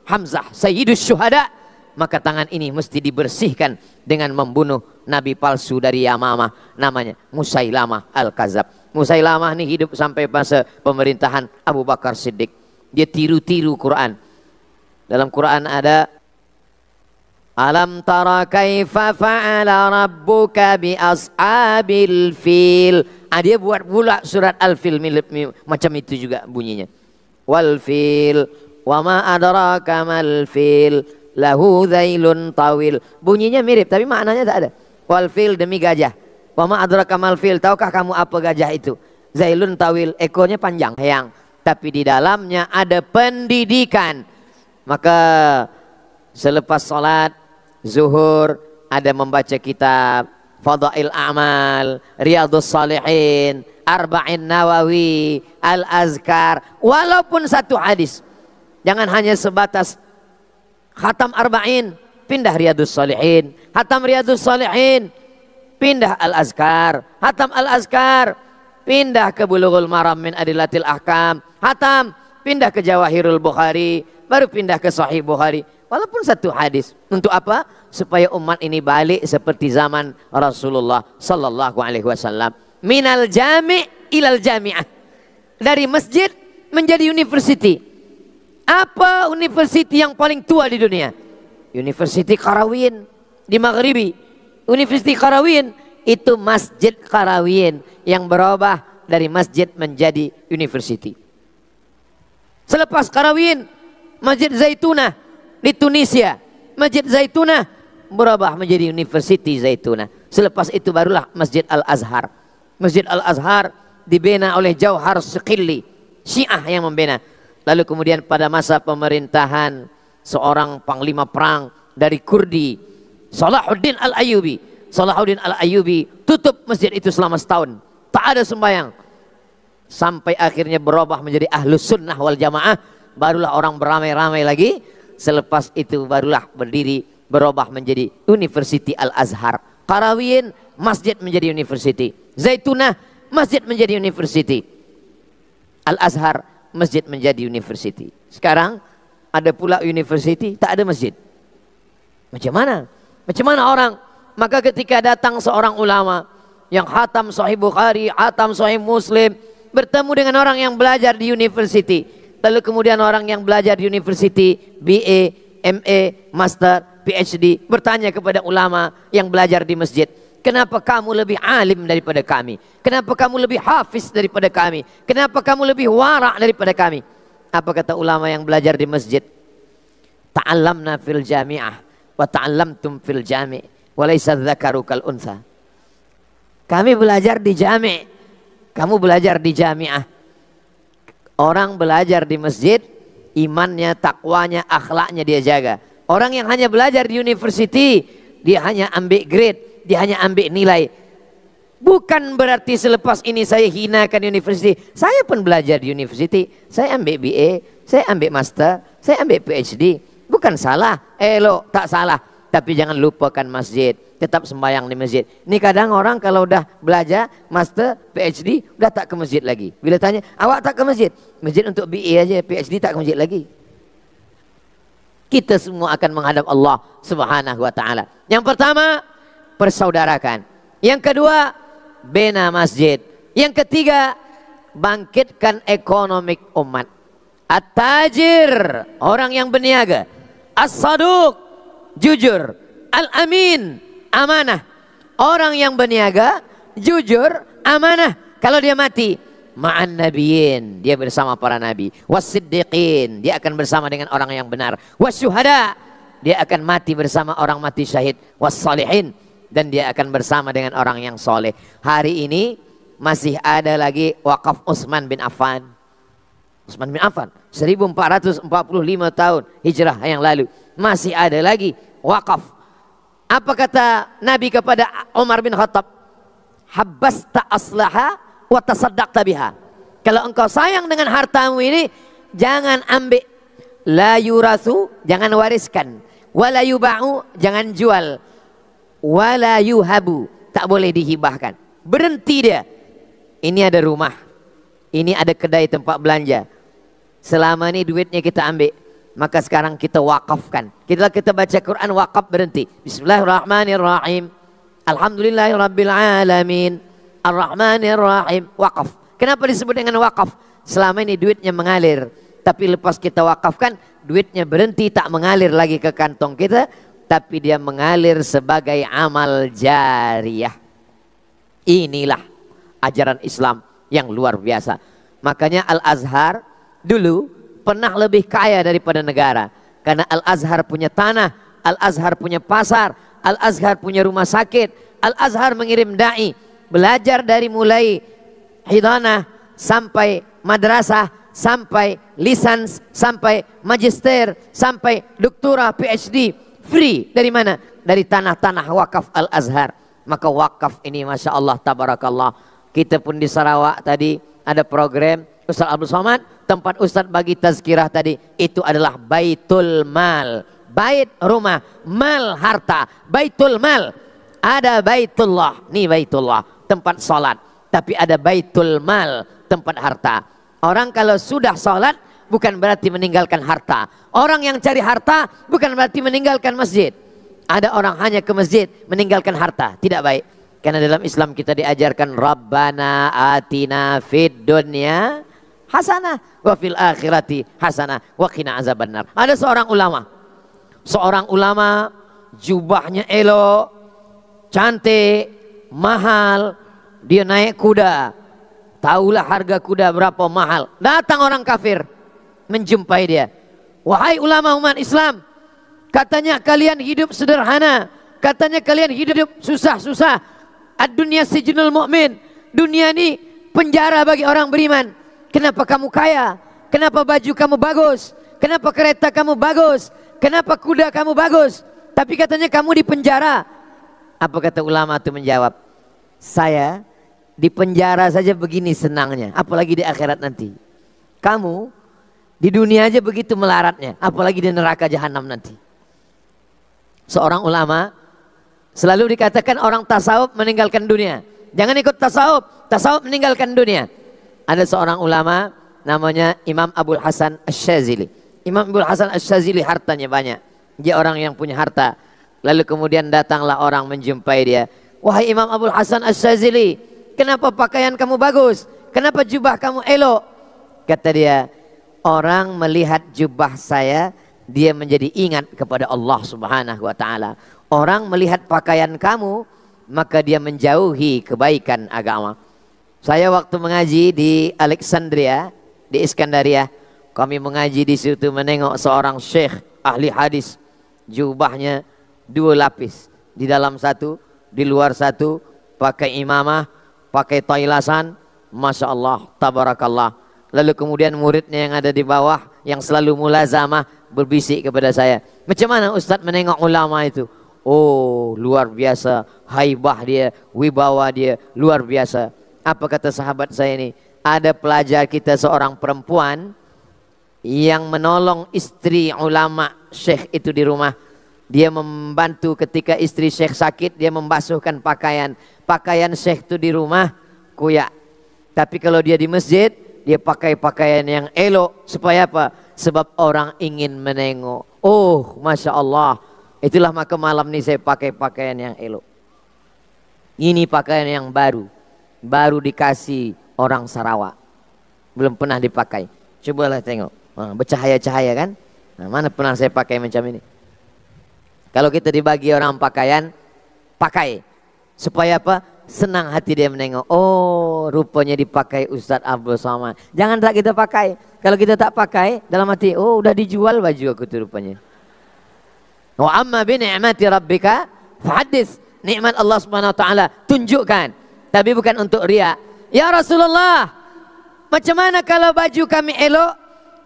S1: Hamzah Sayyidus Syuhada, maka tangan ini mesti dibersihkan dengan membunuh nabi palsu dari Yamamah, namanya Musailamah al-Kadzab. Musailamah ini hidup sampai masa pemerintahan Abu Bakar Siddiq. Dia tiru-tiru Quran. Dalam Quran ada Alam tara kaifa fa'ala rabbuka bi ashabil fil. Dia buat pula surat Al-Fil macam itu juga bunyinya. Wal fil wa ma adraka mal fil lahu dhailun tawil. Bunyinya mirip tapi maknanya tak ada. Wal fil demi gajah. Wa ma adraka mal fil, tahukah kamu apa gajah itu? Zailun tawil, ekornya panjang, yang tapi di dalamnya ada pendidikan. Maka selepas salat zuhur ada membaca kitab Fadail A'mal, Riyadhus Shalihin, Arba'in Nawawi, Al-Azkar, walaupun satu hadis. Jangan hanya sebatas khatam Arba'in, pindah Riyadhus Shalihin, khatam Riyadhus Shalihin, pindah Al-Azkar, khatam Al-Azkar, pindah ke Bulughul Maram min Adillatil Ahkam, khatam, pindah ke Jawahirul Bukhari, baru pindah ke Sahih Bukhari. Walaupun satu hadis. Untuk apa? Supaya umat ini balik seperti zaman Rasulullah sallallahu alaihi wasallam. Minal jami' ilal jami'ah. Dari masjid menjadi university. Apa university yang paling tua di dunia? University Qarawiyyin di Maghribi. University Qarawiyyin itu Masjid Qarawiyyin yang berubah dari masjid menjadi university. Selepas Qarawiyyin, Masjid Zaitunah di Tunisia, Masjid Zaitunah berubah menjadi University Zaitunah. Selepas itu barulah Masjid Al-Azhar. Masjid Al-Azhar dibina oleh Jauhar Siqilli, Syiah yang membina. Lalu kemudian pada masa pemerintahan seorang panglima perang dari Kurdi, Salahuddin Al-Ayyubi. Salahuddin Al-Ayyubi tutup masjid itu selama setahun, tak ada sembahyang. Sampai akhirnya berubah menjadi Ahlus Sunnah wal Jamaah. Barulah orang beramai-ramai lagi. Selepas itu barulah berdiri, berubah menjadi University Al-Azhar. Qarawiyyin, masjid menjadi university. Zaitunah, masjid menjadi university. Al-Azhar, masjid menjadi university. Sekarang ada pula university, tak ada masjid. Macam mana? Macam mana orang? Maka ketika datang seorang ulama yang khatam Sahih Bukhari, khatam Sahih Muslim, bertemu dengan orang yang belajar di university. Lalu kemudian orang yang belajar di university, BA, MA, Master, PhD, bertanya kepada ulama yang belajar di masjid, kenapa kamu lebih alim daripada kami? Kenapa kamu lebih hafiz daripada kami? Kenapa kamu lebih wara' daripada kami? Apa kata ulama yang belajar di masjid? Ta'allamna fil jami'ah wa ta'allamtum fil jami' wa laysa dzakaru kal untha. Kami belajar di jami', kamu belajar di jami'ah. Orang belajar di masjid, imannya, takwanya, akhlaknya dia jaga. Orang yang hanya belajar di university, dia hanya ambil grade, dia hanya ambil nilai. Bukan berarti selepas ini saya hinakan university. Saya pun belajar di university, saya ambil BA, saya ambil master, saya ambil PhD. Bukan salah, elok, tak salah. tapi jangan lupakan masjid. Tetap sembahyang di masjid. Ini kadang orang kalau udah belajar, master, PhD, udah tak ke masjid lagi. Bila tanya, awak tak ke masjid? Masjid untuk BA aja, PhD tak ke masjid lagi. Kita semua akan menghadap Allah Subhanahu wa ta'ala. Yang pertama, persaudarakan. Yang kedua, bina masjid. Yang ketiga, bangkitkan ekonomi umat. At-tajir, orang yang berniaga. As-saduq, jujur. Al-amin, amanah. Orang yang berniaga, jujur, amanah. Kalau dia mati, ma'an nabiyyin, dia bersama para nabi. Was-siddiqin, dia akan bersama dengan orang yang benar. Was-syuhada, dia akan mati bersama orang mati syahid. Was-salihin, dan dia akan bersama dengan orang yang soleh. Hari ini masih ada lagi wakaf Utsman bin Affan. Utsman bin Affan 1445 tahun hijrah yang lalu masih ada lagi wakaf. Apa kata Nabi kepada Umar bin Khattab? Habbasta aslaha wa tasaddaqta biha. Kalau engkau sayang dengan hartamu ini, jangan ambil. La yurasu, jangan wariskan. Wala yuba'u, jangan jual. Wala yuhabu, tak boleh dihibahkan. Berhenti dia. Ini ada rumah, ini ada kedai tempat belanja. Selama ini duitnya kita ambil, maka sekarang kita wakafkan. Kita baca Quran, wakaf berhenti. Bismillahirrahmanirrahim. Alhamdulillahirabbil alamin. Ar-Rahmanirrahim. Wakaf. Kenapa disebut dengan wakaf? Selama ini duitnya mengalir, tapi lepas kita wakafkan, duitnya berhenti, tak mengalir lagi ke kantong kita, tapi dia mengalir sebagai amal jariyah. Inilah ajaran Islam yang luar biasa. Makanya Al-Azhar dulu pernah lebih kaya daripada negara. Karena Al-Azhar punya tanah, Al-Azhar punya pasar, Al-Azhar punya rumah sakit, Al-Azhar mengirim da'i. Belajar dari mulai hidanah sampai madrasah, sampai lisans, sampai magister, sampai doktora, PhD. Free. Dari mana? Dari tanah-tanah wakaf Al-Azhar. Maka wakaf ini Masya Allah, tabarakallah. Kita pun di Sarawak tadi ada program Ustaz Abdul Somad, tempat Ustaz bagi tazkirah tadi, itu adalah baitul mal. Bait rumah, mal harta. Baitul mal. Ada baitullah, nih baitullah, tempat salat. Tapi ada baitul mal, tempat harta. Orang kalau sudah salat bukan berarti meninggalkan harta. Orang yang cari harta bukan berarti meninggalkan masjid. Ada orang hanya ke masjid meninggalkan harta, tidak baik. Karena dalam Islam kita diajarkan Rabbana atina fid dunya hasanah wa fil akhirati hasanah wa qina azabannar. Ada seorang ulama jubahnya elok, cantik, mahal, dia naik kuda. Tahulah harga kuda berapa mahal. Datang orang kafir menjumpai dia. Wahai ulama umat Islam, katanya kalian hidup sederhana, katanya kalian hidup susah-susah. Ad-dunya sijnul mu'min. Dunia ini penjara bagi orang beriman. Kenapa kamu kaya? Kenapa baju kamu bagus? Kenapa kereta kamu bagus? Kenapa kuda kamu bagus? Tapi katanya kamu di penjara. Apa kata ulama itu menjawab? Saya di penjara saja begini senangnya, apalagi di akhirat nanti. Kamu di dunia aja begitu melaratnya, apalagi di neraka jahanam nanti. Seorang ulama selalu dikatakan orang tasawuf meninggalkan dunia. Jangan ikut tasawuf, tasawuf meninggalkan dunia. Ada seorang ulama namanya Imam Abul Hasan Asy-Syadzili. Imam Abul Hasan Asy-Syadzili hartanya banyak. Dia orang yang punya harta. Lalu kemudian datanglah orang menjumpai dia. Wahai Imam Abul Hasan Asy-Syadzili, kenapa pakaian kamu bagus? Kenapa jubah kamu elok? Kata dia, orang melihat jubah saya, dia menjadi ingat kepada Allah Subhanahu wa ta'ala. Orang melihat pakaian kamu, maka dia menjauhi kebaikan agama. Saya waktu mengaji di Alexandria, di Iskandaria, kami mengaji di situ menengok seorang syekh ahli hadis. Jubahnya 2 lapis, di dalam satu, di luar satu, pakai imamah, pakai tailasan, Masya Allah, tabarakallah. Lalu kemudian muridnya yang ada di bawah, yang selalu mulazamah, berbisik kepada saya, macam mana Ustaz menengok ulama itu? Oh, luar biasa, haibah dia, wibawa dia, luar biasa. Apa kata sahabat saya ini? Ada pelajar kita seorang perempuan yang menolong istri ulama syekh itu di rumah. Dia membantu ketika istri Syekh sakit, dia membasuhkan pakaian. Pakaian Syekh itu di rumah kuyak. Tapi kalau dia di masjid, dia pakai pakaian yang elok. Supaya apa? Sebab orang ingin menengok. Oh, Masya Allah. Itulah maka malam ini saya pakai pakaian yang elok. Ini pakaian yang baru. Baru dikasih orang Sarawak. Belum pernah dipakai. Cobalah tengok. Nah, bercahaya-cahaya kan? Nah, mana pernah saya pakai macam ini? Kalau kita dibagi orang pakaian, pakai. Supaya apa? Senang hati dia menengok. Oh, rupanya dipakai Ustadz Abdul Somad. Jangan tak kita pakai. Kalau kita tak pakai, dalam hati, oh udah dijual baju aku tuh rupanya. Wa amma bi ni'mati rabbika fahaddits. Nikmat Allah Subhanahu wa taala tunjukkan. Tapi bukan untuk riya. Ya Rasulullah, macam mana kalau baju kami elok?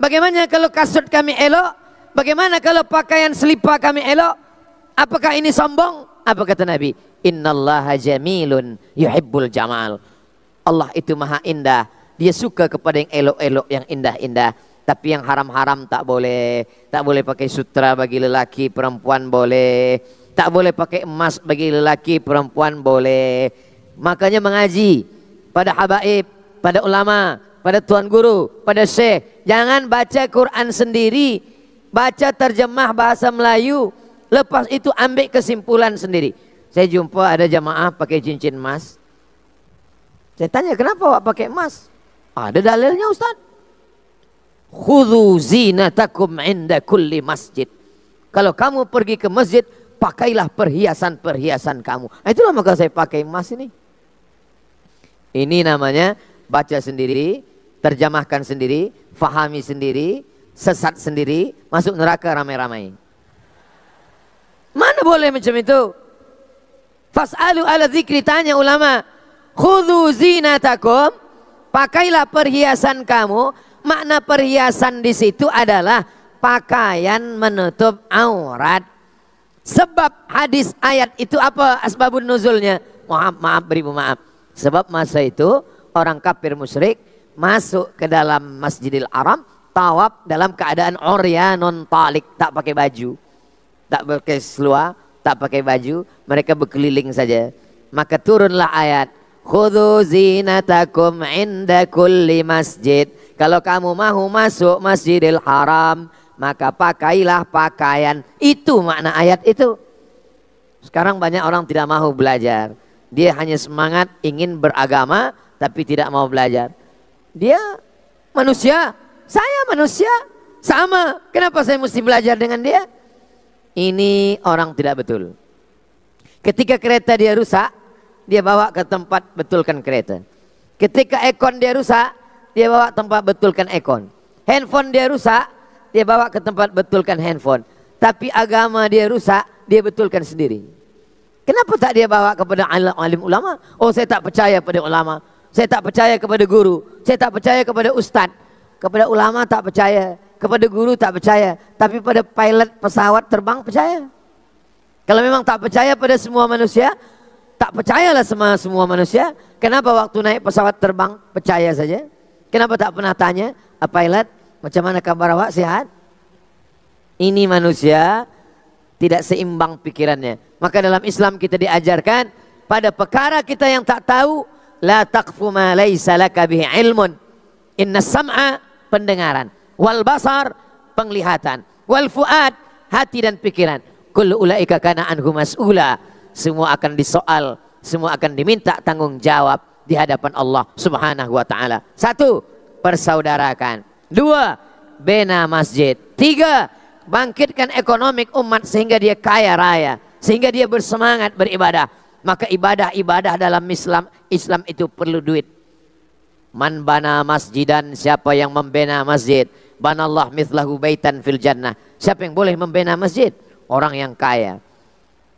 S1: Bagaimana kalau kasut kami elok? Bagaimana kalau pakaian selipar kami elok? Apakah ini sombong? Apa kata Nabi? Innallaha jamilun yuhibbul jamal. Allah itu maha indah. Dia suka kepada yang elok-elok, yang indah-indah. Tapi yang haram-haram tak boleh. Tak boleh pakai sutra bagi lelaki, perempuan boleh. Tak boleh pakai emas bagi lelaki, perempuan boleh. Makanya mengaji pada habaib, pada ulama, pada tuan guru, pada syekh. Jangan baca Quran sendiri. Baca terjemah bahasa Melayu. Lepas itu ambil kesimpulan sendiri. Saya jumpa ada jamaah pakai cincin emas. Saya tanya, kenapa awak pakai emas? Ada dalilnya Ustaz. Khudhu zinatakum inda kulli masjid. Kalau kamu pergi ke masjid, pakailah perhiasan-perhiasan kamu. Itulah maka saya pakai emas ini. Ini namanya baca sendiri, terjemahkan sendiri, fahami sendiri, sesat sendiri, masuk neraka ramai-ramai. Mana boleh macam itu? Fas'alu ala dzikri, tanya ulama. Khudhu zinatakum, pakailah perhiasan kamu. Makna perhiasan di situ adalah pakaian menutup aurat. Sebab hadis ayat itu apa asbabun nuzulnya? Maaf beribu maaf. Sebab masa itu orang kafir musyrik masuk ke dalam Masjidil Haram, tawaf dalam keadaan uryanun talik, tak pakai baju. Tak pakai seluar, tak pakai baju, mereka berkeliling saja. Maka turunlah ayat, khudhu zinatakum inda kulli masjid. Kalau kamu mahu masuk Masjidil Haram, maka pakailah pakaian. Itu makna ayat itu. Sekarang banyak orang tidak mahu belajar. Dia hanya semangat ingin beragama, tapi tidak mau belajar. Dia manusia, saya manusia, sama. Kenapa saya mesti belajar dengan dia? Ini orang tidak betul. Ketika kereta dia rusak, dia bawa ke tempat betulkan kereta. Ketika ekon dia rusak, dia bawa tempat betulkan ekon. Handphone dia rusak, dia bawa ke tempat betulkan handphone. Tapi agama dia rusak, dia betulkan sendiri. Kenapa tak dia bawa kepada alim ulama? Oh, saya tak percaya pada ulama. Saya tak percaya kepada guru. Saya tak percaya kepada ustadz. Kepada ulama tak percaya. Kepada guru tak percaya. Tapi pada pilot pesawat terbang percaya. Kalau memang tak percaya pada semua manusia, tak percayalah sama semua manusia. Kenapa waktu naik pesawat terbang percaya saja? Kenapa tak pernah tanya, pilot, macam mana kabar awak, sehat? Ini manusia tidak seimbang pikirannya. Maka dalam Islam kita diajarkan, pada perkara kita yang tak tahu, la taqfu ma laysa laka bihi ilmun. Inna sam'a, pendengaran. Wal basar, penglihatan. Wal fuad, hati dan pikiran. Kullu ulaika kana anhu mas'ula. Semua akan disoal, semua akan diminta tanggung jawab di hadapan Allah Subhanahu wa taala. 1, persaudarakan. 2, bina masjid. 3, bangkitkan ekonomi umat sehingga dia kaya raya, sehingga dia bersemangat beribadah. Maka ibadah-ibadah dalam Islam itu perlu duit. Man bana masjidan, siapa yang membina masjid, banallah mithlahu baitan fil jannah. Siapa yang boleh membina masjid? Orang yang kaya.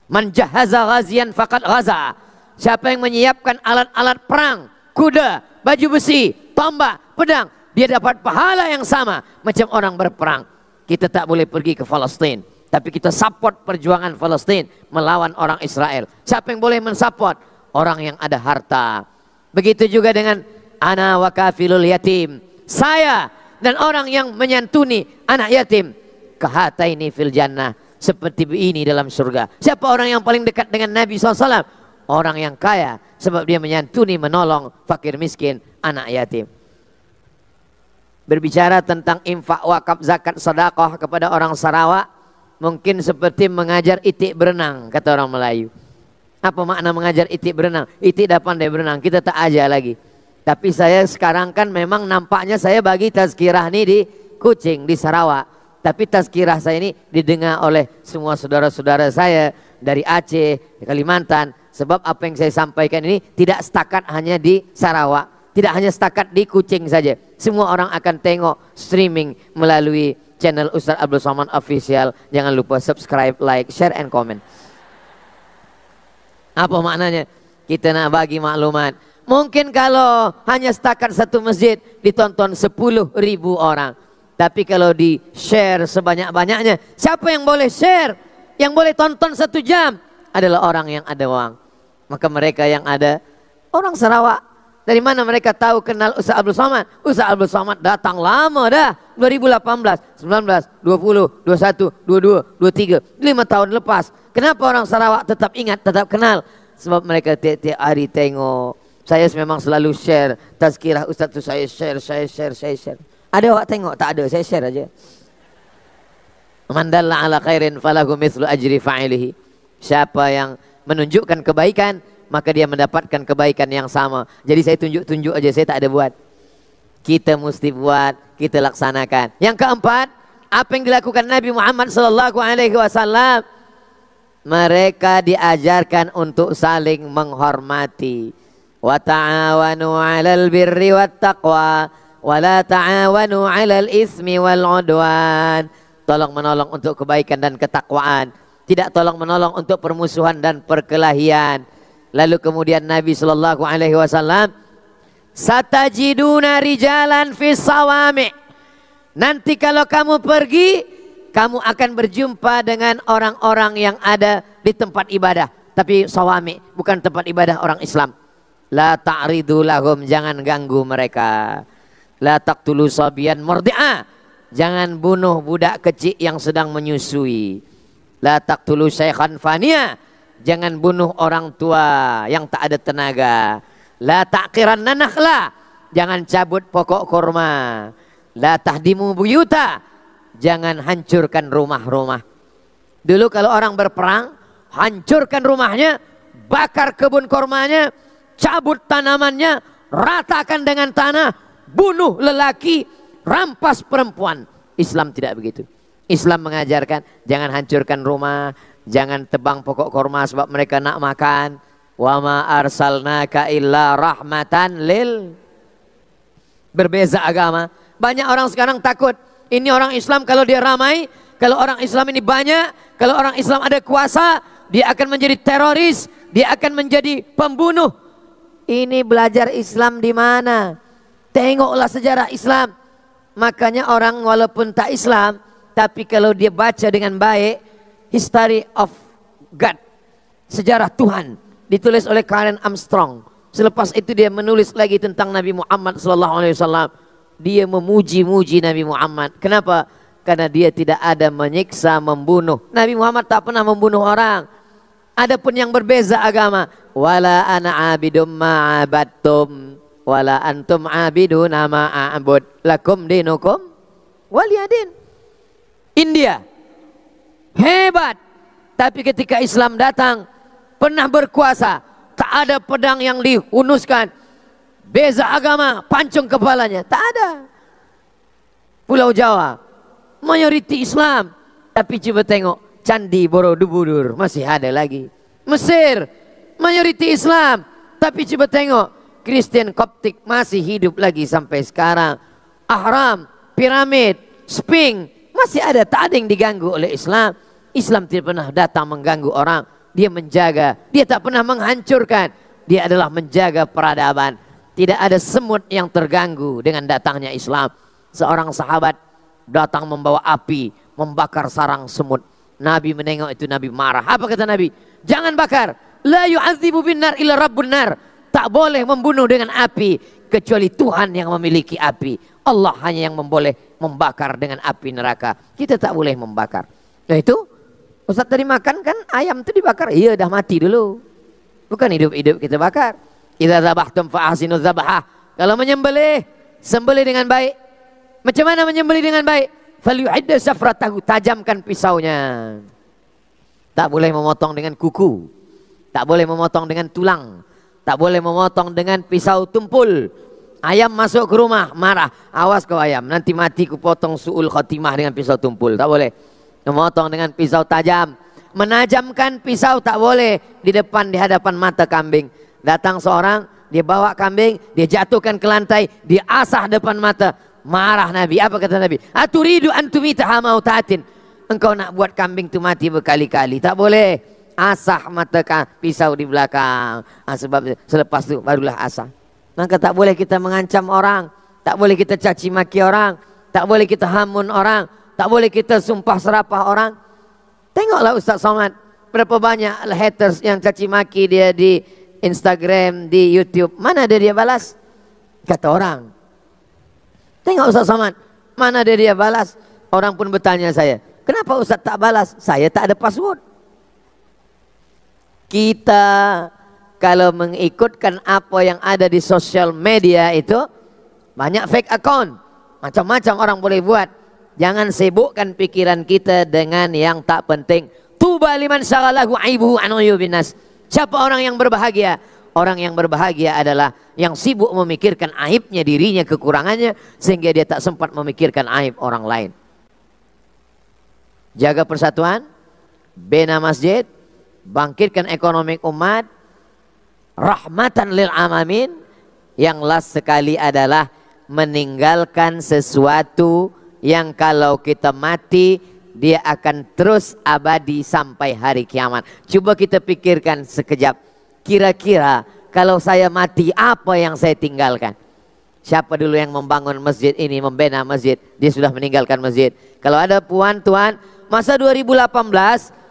S1: Man jahaza ghazian faqad ghaza. Siapa yang menyiapkan alat-alat perang, kuda, baju besi, tombak, pedang, dia dapat pahala yang sama macam orang berperang. Kita tak boleh pergi ke Palestina, tapi kita support perjuangan Palestina melawan orang Israel. Siapa yang boleh mensupport? Orang yang ada harta. Begitu juga dengan ana wa kafilul yatim. Saya dan orang yang menyantuni anak yatim. Kahataini fil jannah. seperti ini dalam surga. Siapa orang yang paling dekat dengan Nabi SAW? Orang yang kaya, sebab dia menyantuni, menolong fakir miskin, anak yatim. Berbicara tentang infak, wakaf, zakat, sedekah kepada orang Sarawak, mungkin seperti mengajar itik berenang, kata orang Melayu. Apa makna mengajar itik berenang? Itik dah pandai berenang, kita tak ajar lagi. Tapi saya sekarang kan memang nampaknya saya bagi tazkirah ini di Kuching, di Sarawak. Tapi tazkirah saya ini didengar oleh semua saudara-saudara saya dari Aceh, Kalimantan. Sebab apa yang saya sampaikan ini tidak setakat hanya di Sarawak, tidak hanya setakat di Kuching saja. Semua orang akan tengok streaming melalui channel Ustaz Abdul Somad Official. Jangan lupa subscribe, like, share, and comment. Apa maknanya? Kita nak bagi maklumat. Mungkin kalau hanya setakat satu masjid ditonton 10.000 orang. Tapi kalau di share sebanyak-banyaknya, siapa yang boleh share? Yang boleh tonton 1 jam adalah orang yang ada uang. Maka mereka yang ada orang Sarawak. Dari mana mereka tahu kenal Ustaz Abdul Somad? Ustaz Abdul Somad datang lama dah. 2018, 19, 20, 21, 22, 23, 5 tahun lepas. Kenapa orang Sarawak tetap ingat, tetap kenal? Sebab mereka tiap-tiap hari tengok. Saya memang selalu share tazkirah Ustaz tu, saya share. Ada awak tengok? Tak ada, saya share aja. Man dalla ala khairin falahu mithlu ajri fa'ilihi. Siapa yang menunjukkan kebaikan, maka dia mendapatkan kebaikan yang sama. Jadi saya tunjuk-tunjuk aja, saya tak ada buat. Kita mesti buat, kita laksanakan. Yang keempat, apa yang dilakukan Nabi Muhammad SAW? Mereka diajarkan untuk saling menghormati. Wa ta'awanu 'alal birri wat taqwa wa la ta'awanu 'alal ismi wal 'udwan. Tolong menolong untuk kebaikan dan ketakwaan, tidak tolong menolong untuk permusuhan dan perkelahian. Lalu kemudian Nabi SAW, satajiduna rijalan fis sawami'. Nanti kalau kamu pergi, kamu akan berjumpa dengan orang-orang yang ada di tempat ibadah. Tapi sawami', bukan tempat ibadah orang Islam. La ta'ridu lahum, jangan ganggu mereka. La taqtulu sabiyan murdi'a, jangan bunuh budak kecil yang sedang menyusui. La taqtulu syaikhan faniya, jangan bunuh orang tua yang tak ada tenaga. La ta'qiranna nakhla, jangan cabut pokok kurma. La tahdimu buyuta, jangan hancurkan rumah-rumah. Dulu kalau orang berperang, hancurkan rumahnya, bakar kebun kurmanya, cabut tanamannya, ratakan dengan tanah, bunuh lelaki, rampas perempuan. Islam tidak begitu. Islam mengajarkan jangan hancurkan rumah, jangan tebang pokok kurma sebab mereka nak makan. Wa ma arsalnaka illa rahmatan lil. Berbeza agama. Banyak orang sekarang takut. Ini orang Islam kalau dia ramai, kalau orang Islam ini banyak, kalau orang Islam ada kuasa, dia akan menjadi teroris, dia akan menjadi pembunuh. Ini belajar Islam di mana? Tengoklah sejarah Islam. Makanya orang walaupun tak Islam, tapi kalau dia baca dengan baik, History of God, sejarah Tuhan, ditulis oleh Karen Armstrong. Selepas itu dia menulis lagi tentang Nabi Muhammad SAW. Dia memuji-muji Nabi Muhammad. Kenapa? Karena dia tidak ada menyiksa, membunuh. Nabi Muhammad tak pernah membunuh orang. Adapun yang berbeza agama, wala ana abidum ma'abattum wala antum abiduna ma'abud lakum dinukum waliyadin. India hebat, tapi ketika Islam datang pernah berkuasa, tak ada pedang yang dihunuskan. Beza agama, pancung kepalanya, tak ada. Pulau Jawa mayoriti Islam, tapi coba tengok Candi Borobudur masih ada lagi. Mesir mayoriti Islam, tapi coba tengok Kristen Koptik masih hidup lagi sampai sekarang. Ahram, piramid, Sphinx masih ada, tak ada yang diganggu oleh Islam. Islam tidak pernah datang mengganggu orang, dia menjaga, dia tak pernah menghancurkan, dia adalah menjaga peradaban. Tidak ada semut yang terganggu dengan datangnya Islam. Seorang sahabat datang membawa api, membakar sarang semut. Nabi menengok itu, Nabi marah. Apa kata Nabi? Jangan bakar. La yu'adzibu bin nar illa rabbun nar. Tak boleh membunuh dengan api kecuali Tuhan yang memiliki api. Allah hanya yang boleh membakar dengan api neraka. Kita tak boleh membakar. Nah itu Ustaz tadi makan kan ayam itu dibakar. Iya, dah mati dulu. Bukan hidup-hidup kita bakar. Idza dzabhtum fa ahsinu dzabha. Kalau menyembelih, sembelih dengan baik. Macam mana menyembelih dengan baik? Falyuhidda safratahu, tajamkan pisaunya. Tak boleh memotong dengan kuku. Tak boleh memotong dengan tulang. Tak boleh memotong dengan pisau tumpul. Ayam masuk ke rumah, marah. Awas kau ayam, nanti mati ku potong su'ul khotimah dengan pisau tumpul. Tak boleh. Memotong dengan pisau tajam. Menajamkan pisau tak boleh di hadapan mata kambing. Datang seorang, dia bawa kambing, dia jatuhkan ke lantai, dia asah depan mata. Marah Nabi. Apa kata Nabi? Aturidu antumitaha mautatin. Engkau nak buat kambing itu mati berkali-kali. Tak boleh. Asah mata pisau di belakang. Sebab selepas itu barulah asah. Maka tak boleh kita mengancam orang. Tak boleh kita caci maki orang. Tak boleh kita hamun orang. Tak boleh kita sumpah serapah orang. Tengoklah Ustaz Somad. Berapa banyak haters yang caci maki dia di Instagram, di YouTube. Mana dia balas? Kata orang. Tengok Ustaz Somad. Mana dia balas? Orang pun bertanya saya. Kenapa Ustaz tak balas? Saya tak ada password. Kita kalau mengikutkan apa yang ada di sosial media itu, banyak fake account. Macam-macam orang boleh buat. Jangan sibukkan pikiran kita dengan yang tak penting. Tuba liman syaghalahu aibuhu an uyubin nas. Siapa orang yang berbahagia? Orang yang berbahagia adalah yang sibuk memikirkan aibnya dirinya, kekurangannya, sehingga dia tak sempat memikirkan aib orang lain. Jaga persatuan, bina masjid, bangkitkan ekonomi umat, rahmatan lil alamin. Yang last sekali adalah meninggalkan sesuatu yang kalau kita mati dia akan terus abadi sampai hari kiamat. Coba kita pikirkan sekejap. Kira-kira kalau saya mati apa yang saya tinggalkan? Siapa dulu yang membangun masjid ini, membina masjid? Dia sudah meninggalkan masjid. Kalau ada puan, tuan, masa 2018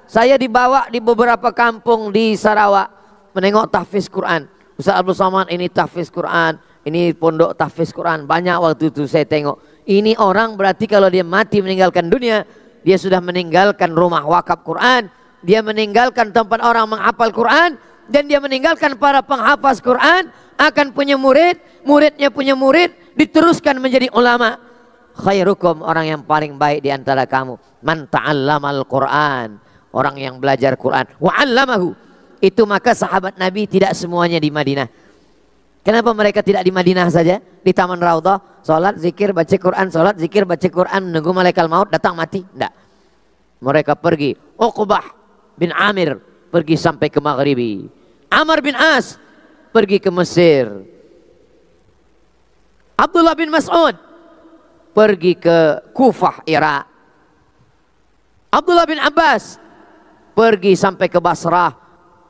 S1: saya dibawa di beberapa kampung di Sarawak menengok tahfiz Quran. Ustaz Abdul Somad ini tahfiz Quran, ini pondok tahfiz Quran. Banyak waktu itu saya tengok. Ini orang berarti kalau dia mati meninggalkan dunia, dia sudah meninggalkan rumah wakaf Quran, dia meninggalkan tempat orang menghafal Quran, dan dia meninggalkan para penghafaz Quran, akan punya murid, muridnya punya murid, diteruskan menjadi ulama. Khairukum, orang yang paling baik di antara kamu, man ta'allamal Quran, orang yang belajar Quran, wa 'allamahu. Itu maka sahabat Nabi tidak semuanya di Madinah. Kenapa mereka tidak di Madinah saja? Di Taman Raudhah, salat, zikir, baca Quran, salat, zikir, baca Quran, menunggu malaikat maut datang mati? Tidak. Mereka pergi. Uqbah bin Amir pergi sampai ke Maghribi. Amr bin As pergi ke Mesir. Abdullah bin Mas'ud pergi ke Kufah, Irak. Abdullah bin Abbas pergi sampai ke Basrah,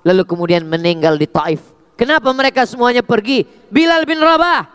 S1: lalu kemudian meninggal di Taif. Kenapa mereka semuanya pergi? Bilal bin Rabah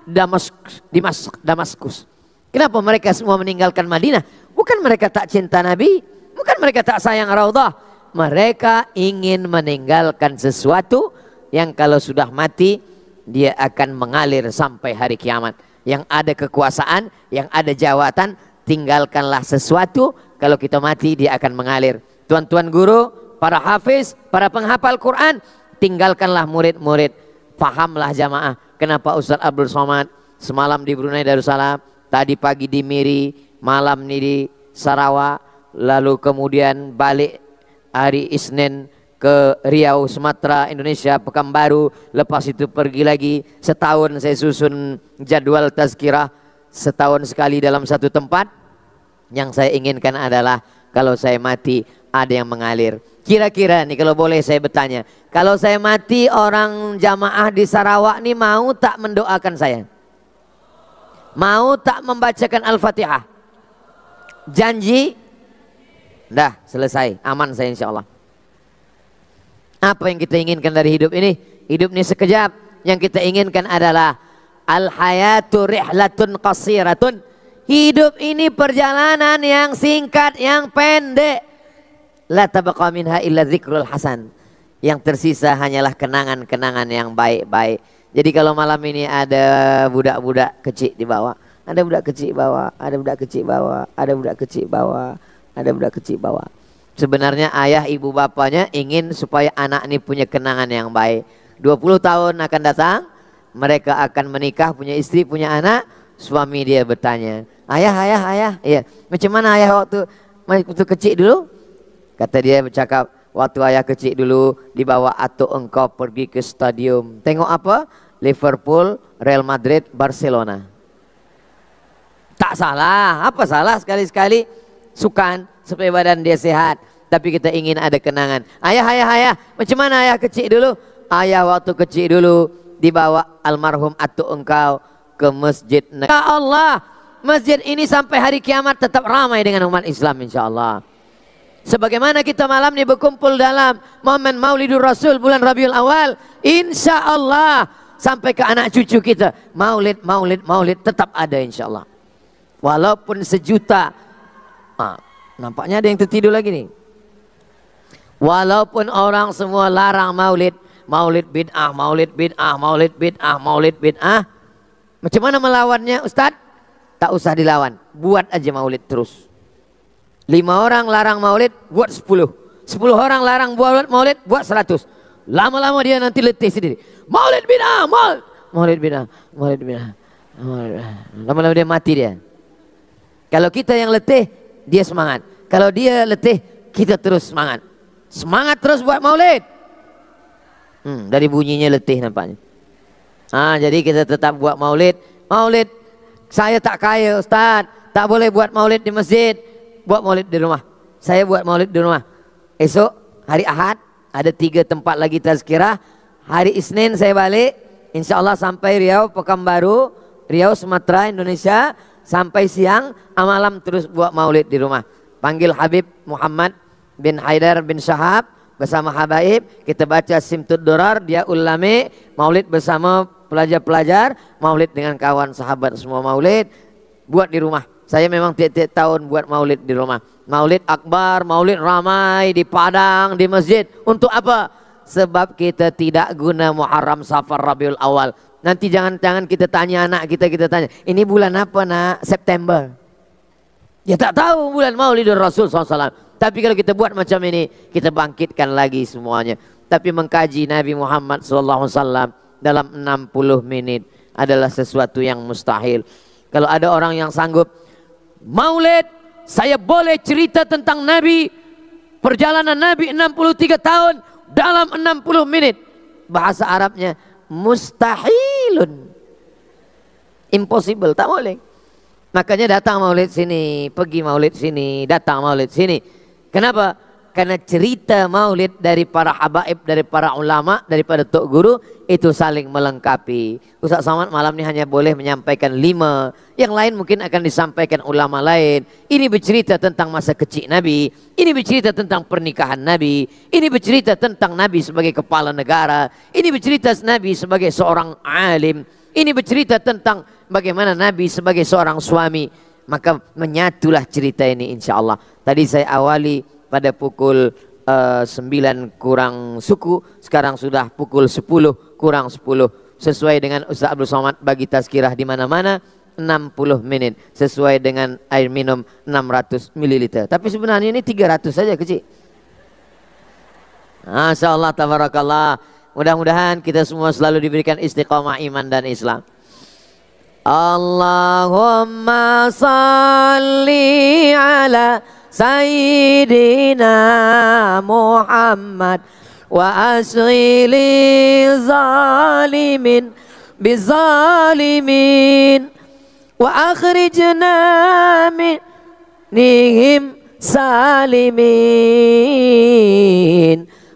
S1: Damaskus. Kenapa mereka semua meninggalkan Madinah? Bukan mereka tak cinta Nabi, bukan mereka tak sayang Raudhah. Mereka ingin meninggalkan sesuatu yang kalau sudah mati dia akan mengalir sampai hari kiamat. Yang ada kekuasaan, yang ada jawatan, tinggalkanlah sesuatu, kalau kita mati dia akan mengalir. Tuan-tuan guru, para hafiz, para penghafal Quran, tinggalkanlah murid-murid. Fahamlah jamaah kenapa Ustaz Abdul Somad semalam di Brunei Darussalam, tadi pagi di Miri, malam ini di Sarawak, lalu kemudian balik hari Isnin ke Riau, Sumatera, Indonesia, Pekanbaru. Lepas itu pergi lagi. Setahun saya susun jadwal tazkirah, setahun sekali dalam satu tempat. Yang saya inginkan adalah kalau saya mati ada yang mengalir. Kira-kira nih kalau boleh saya bertanya, kalau saya mati orang jamaah di Sarawak nih mau tak mendoakan saya? Mau tak membacakan Al-Fatihah? Janji? Dah selesai, aman saya insya Allah. Apa yang kita inginkan dari hidup ini? Hidup ini sekejap. Yang kita inginkan adalah al-hayatu rihlatun qasiratun. Hidup ini perjalanan yang singkat, yang pendek. La tabqa minha illa dzikrul hasan. Yang tersisa hanyalah kenangan-kenangan yang baik-baik. Jadi kalau malam ini ada budak-budak kecil di bawah, ada budak kecil bawah, ada budak kecil bawah, ada budak kecil bawah, ada budak kecil bawah. Sebenarnya ayah ibu bapaknya ingin supaya anak ini punya kenangan yang baik. 20 tahun akan datang, mereka akan menikah, punya istri, punya anak. Suami dia bertanya, ayah, iya, macam mana ayah waktu kecil dulu? Kata dia bercakap, waktu ayah kecil dulu dibawa atuk engkau pergi ke stadium. Tengok apa? Liverpool, Real Madrid, Barcelona. Tak salah, apa salah sekali-sekali sukan supaya badan dia sehat. Tapi kita ingin ada kenangan. Ayah, macam mana ayah kecil dulu? Ayah waktu kecil dulu dibawa almarhum atuk engkau ke masjid. Ya Allah, masjid ini sampai hari kiamat tetap ramai dengan umat Islam insyaAllah. Sebagaimana kita malam ini berkumpul dalam momen Maulidur Rasul bulan Rabiul Awal, insyaAllah sampai ke anak cucu kita maulid tetap ada insyaAllah. Walaupun sejuta, nampaknya ada yang tertidur lagi nih. Walaupun orang semua larang maulid bid'ah. Macam mana melawannya Ustaz? Tak usah dilawan, buat aja maulid terus. 5 orang larang maulid, buat 10. 10 orang larang buat maulid, buat 100. Lama-lama dia nanti letih sendiri. Maulid bid'ah. Lama-lama dia mati dia. Kalau kita yang letih, dia semangat. Kalau dia letih, kita terus semangat. Semangat terus buat maulid. Dari bunyinya letih nampaknya. Jadi kita tetap buat maulid. Maulid, saya tak kaya Ustaz, tak boleh buat maulid di masjid. Buat maulid di rumah. Saya buat maulid di rumah. Esok hari Ahad ada 3 tempat lagi tazkirah. Hari Isnin saya balik, insyaAllah sampai Riau, Pekanbaru, Riau, Sumatera, Indonesia. Sampai siang, malam terus buat maulid di rumah. Panggil Habib Muhammad bin Haidar bin Syahab bersama habaib, kita baca Simtud Durar, dia ulame, maulid bersama pelajar-pelajar, maulid dengan kawan sahabat semua maulid, buat di rumah. Saya memang tiap-tiap tahun buat maulid di rumah. Maulid akbar, maulid ramai di Padang, di masjid. Untuk apa? Sebab kita tidak guna Muharram, Safar, Rabiul Awal. Nanti jangan kita tanya anak kita tanya, ini bulan apa nak? September. Ya tak tahu bulan Maulidur Rasul SAW. Tapi kalau kita buat macam ini, kita bangkitkan lagi semuanya. Tapi mengkaji Nabi Muhammad SAW dalam 60 menit adalah sesuatu yang mustahil. Kalau ada orang yang sanggup maulid, saya boleh cerita tentang Nabi, perjalanan Nabi 63 tahun dalam 60 menit. Bahasa Arabnya mustahilun, impossible, tak boleh. Makanya datang maulid sini, pergi maulid sini, datang maulid sini. Kenapa? Karena cerita maulid dari para habaib, dari para ulama, daripada tok guru itu saling melengkapi. Ustaz Somad malam ini hanya boleh menyampaikan 5, yang lain mungkin akan disampaikan ulama lain. Ini bercerita tentang masa kecil Nabi, ini bercerita tentang pernikahan Nabi, ini bercerita tentang Nabi sebagai kepala negara, ini bercerita Nabi sebagai seorang alim, ini bercerita tentang bagaimana Nabi sebagai seorang suami. Maka menyatulah cerita ini insyaAllah. Tadi saya awali pada pukul 9 kurang suku, sekarang sudah pukul 10 kurang 10. Sesuai dengan Ustaz Abdul Somad bagi tazkirah di mana-mana 60 menit. Sesuai dengan air minum 600 ml. Tapi sebenarnya ini 300 saja kecil. Masya Allah, tabarakallah. Mudah-mudahan kita semua selalu diberikan istiqamah iman dan Islam. Allahumma salli ala Sayyidina Muhammad wa asghili zalimin bizalimin wa akhrijna minhum salimin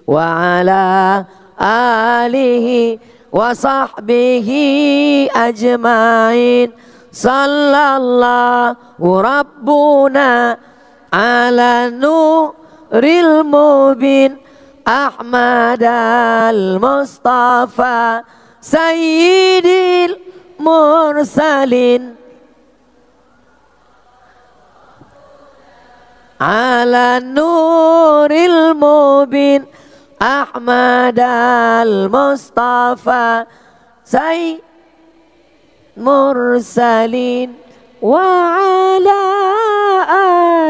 S1: wa ala alihi wa sahbihi ajmain. Sallallahu rabbuna ala nuril mubin Ahmad al-Mustafa Sayyidil mursalin ala nuril mubin Ahmad al-Mustafa Sayyidil mursalin wa ala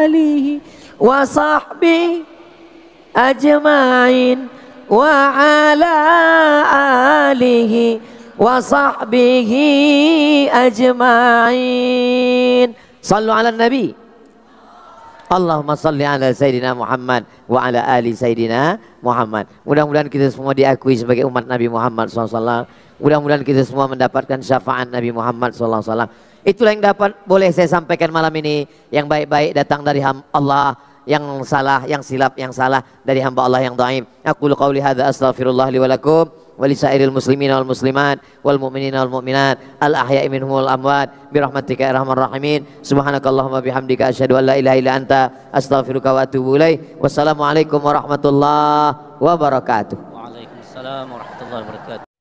S1: alihi wa sahbihi ajma'in wa ala alihi wa sahbihi ajma'in. Sallu ala nabi. Allahumma salli ala Sayyidina Muhammad wa ala ali Sayyidina Muhammad. Mudah-mudahan kita semua diakui sebagai umat Nabi Muhammad SAW. Mudah-mudahan kita semua mendapatkan syafaat Nabi Muhammad SAW. Itulah yang dapat boleh saya sampaikan malam ini. Yang baik-baik datang dari Allah, yang salah, yang silap, yang salah dari hamba Allah yang dhaif. Aqulu qawli hadza astaghfirullah li wa lakum wa li sa'iril muslimina wal muslimat wal mu'minina wal mu'minat al ahya'i minhum wal amwat bi rahmatika ya arhamar rahimin. Subhanakallahumma bihamdika asyhadu an la ilaha illa anta astaghfiruka wa atubu ilaik. Wassalamualaikum warahmatullahi wabarakatuh.
S2: Waalaikumsalam warahmatullahi wabarakatuh.